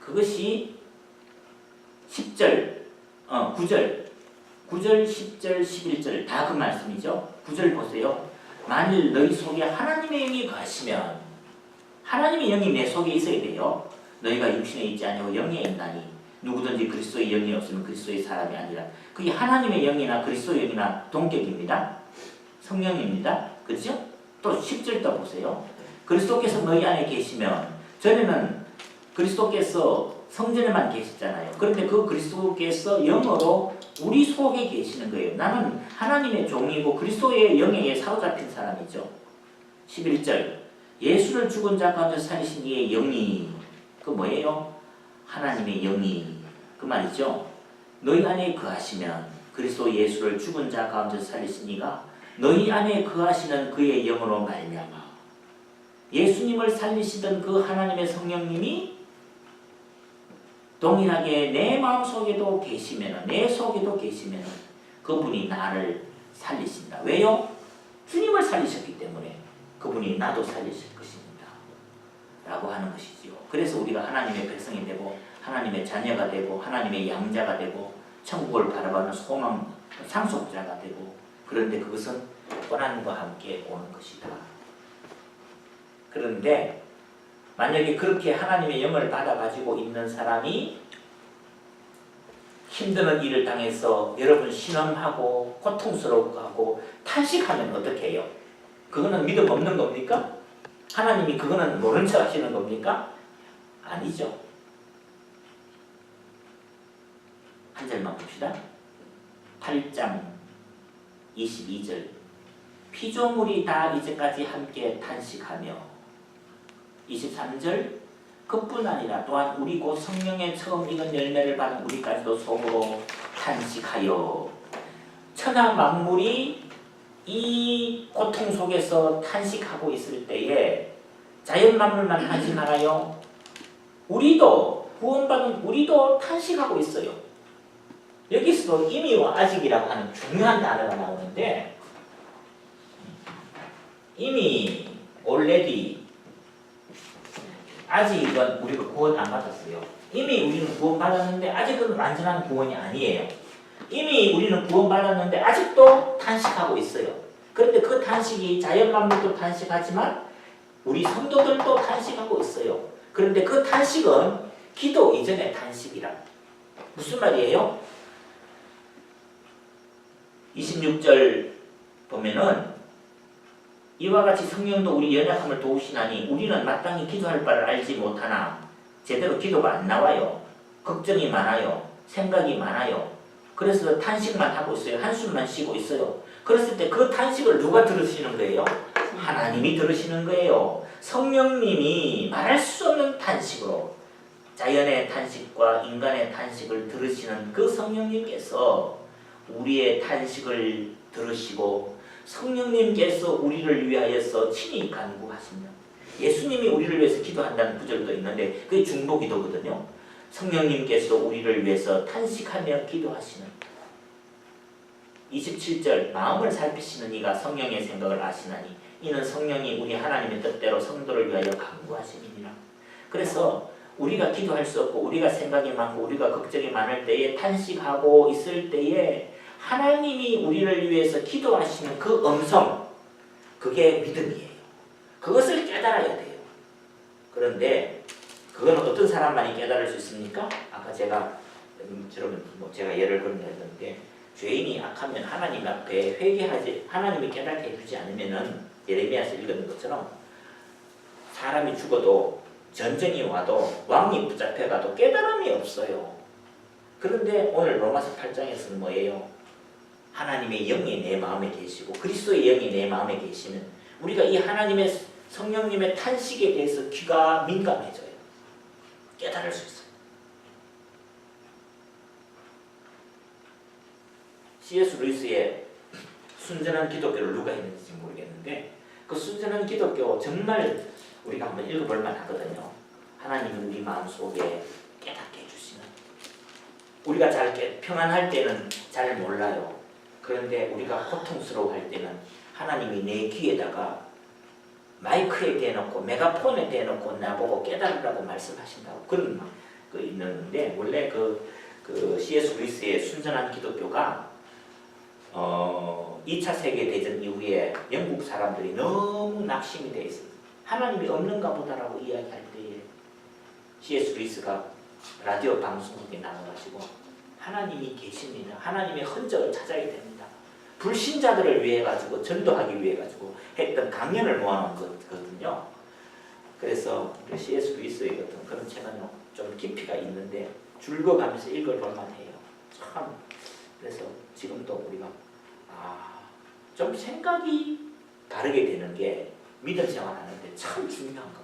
그것이 10절, 9절, 10절, 11절 다 그 말씀이죠. 9절 보세요. 만일 너희 속에 하나님의 영이 거하시면 하나님의 영이 내 속에 있어야 돼요. 너희가 육신에 있지 아니하고 영에 있나니 누구든지 그리스도의 영이 없으면 그리스도의 사람이 아니라 그게 하나님의 영이나 그리스도의 영이나 동격입니다. 성령입니다. 그렇죠? 또 10절도 보세요. 그리스도께서 너희 안에 계시면 전에는 그리스도께서 성전에만 계셨잖아요. 그런데 그 그리스도께서 영으로 우리 속에 계시는 거예요. 나는 하나님의 종이고 그리스도의 영에 사로잡힌 사람이죠. 11절 예수를 죽은 자 가운데 살리신 이의 영이 그 뭐예요? 하나님의 영이 그 말이죠. 너희 안에 거하시면 그리스도 예수를 죽은 자 가운데 살리신 이가 너희 안에 거하시는 그의 영으로 말미암아 예수님을 살리시던 그 하나님의 성령님이 동일하게 내 마음속에도 계시면 내 속에도 계시면 그분이 나를 살리신다. 왜요? 주님을 살리셨기 때문에 그분이 나도 살리실 것입니다. 라고 하는 것이지요. 그래서 우리가 하나님의 백성이 되고 하나님의 자녀가 되고 하나님의 양자가 되고 천국을 바라보는 소망 상속자가 되고 그런데 그것은 고난과 함께 오는 것이다. 그런데 만약에 그렇게 하나님의 영을 받아가지고 있는 사람이 힘드는 일을 당해서 여러분 신음하고 고통스러워하고 탄식하면 어떻게 해요? 그거는 믿음 없는 겁니까? 하나님이 그거는 모른 척 하시는 겁니까? 아니죠. 한 절만 봅시다. 8장 22절 피조물이 다 이제까지 함께 탄식하며 23절 그뿐 아니라 또한 우리 곧 성령의 처음 익은 열매를 받은 우리까지도 속으로 탄식하여 천하 만물이 이 고통 속에서 탄식하고 있을 때에 자연 만물만 하지 말아요. 우리도 구원받은 우리도 탄식하고 있어요. 여기서도 이미와 아직이라고 하는 중요한 단어가 나오는데 이미 already 아직은 우리가 구원 안 받았어요. 이미 우리는 구원 받았는데 아직은 완전한 구원이 아니에요. 이미 우리는 구원 받았는데 아직도 탄식하고 있어요. 그런데 그 탄식이 자연 만물도 탄식하지만 우리 성도들도 탄식하고 있어요. 그런데 그 탄식은 기도 이전의 탄식이라. 무슨 말이에요? 26절 보면은 이와 같이 성령도 우리 연약함을 도우시나니 우리는 마땅히 기도할 바를 알지 못하나 제대로 기도가 안 나와요. 걱정이 많아요. 생각이 많아요. 그래서 탄식만 하고 있어요. 한숨만 쉬고 있어요. 그랬을 때 그 탄식을 누가 들으시는 거예요? 하나님이 들으시는 거예요. 성령님이 말할 수 없는 탄식으로 자연의 탄식과 인간의 탄식을 들으시는 그 성령님께서 우리의 탄식을 들으시고 성령님께서 우리를 위하여서 친히 간구하십니다. 예수님이 우리를 위해서 기도한다는 구절도 있는데 그게 중보기도거든요. 성령님께서 우리를 위해서 탄식하며 기도하시는 27절 마음을 살피시는 이가 성령의 생각을 아시나니 이는 성령이 우리 하나님의 뜻대로 성도를 위하여 간구하심이니라. 그래서 우리가 기도할 수 없고 우리가 생각이 많고 우리가 걱정이 많을 때에 탄식하고 있을 때에 하나님이 우리를 위해서 기도하시는 그 음성, 그게 믿음이에요. 그것을 깨달아야 돼요. 그런데 그건 어떤 사람만이 깨달을 수 있습니까? 아까 제가 예를 들었는데 죄인이 악하면 하나님 앞에 회개하지 하나님이 깨닫게 해주지 않으면은 예레미야서 읽은 것처럼 사람이 죽어도 전쟁이 와도 왕이 붙잡혀가도 깨달음이 없어요. 그런데 오늘 로마서 8장에서는 뭐예요? 하나님의 영이 내 마음에 계시고 그리스도의 영이 내 마음에 계시는 우리가 이 하나님의 성령님의 탄식에 대해서 귀가 민감해져요. 깨달을 수 있어요. C.S. 루이스의 순전한 기독교를 누가 했는지 모르겠는데 그 순전한 기독교 정말 우리가 한번 읽어볼 만하거든요. 하나님은 우리 마음속에 깨닫게 해주시는 우리가 평안할 때는 잘 몰라요. 그런데 우리가 고통스러워할 때는 하나님이 내 귀에다가 마이크에 대놓고 메가폰에 대놓고 나보고 깨달으라고 말씀하신다고 그런 거 있는데 원래 그 C.S. 루이스의 순전한 기독교가 2차 세계대전 이후에 영국 사람들이 너무 낙심이 돼 있어요. 하나님이 없는가 보다라고 이야기할 때에 C.S. 루이스가 라디오 방송국에 나와가지고 하나님이 계십니다. 하나님의 흔적을 찾아야 됩니다. 불신자들을 위해 가지고 전도하기 위해 가지고 했던 강연을 모아놓은 거거든요. 그래서 C.S. 루이스의 어떤 그런 책은 좀 깊이가 있는데 줄거가면서 읽어볼 만해요. 참 그래서 지금도 우리가 좀 생각이 다르게 되는 게 믿음 생활하는데 참 중요한 것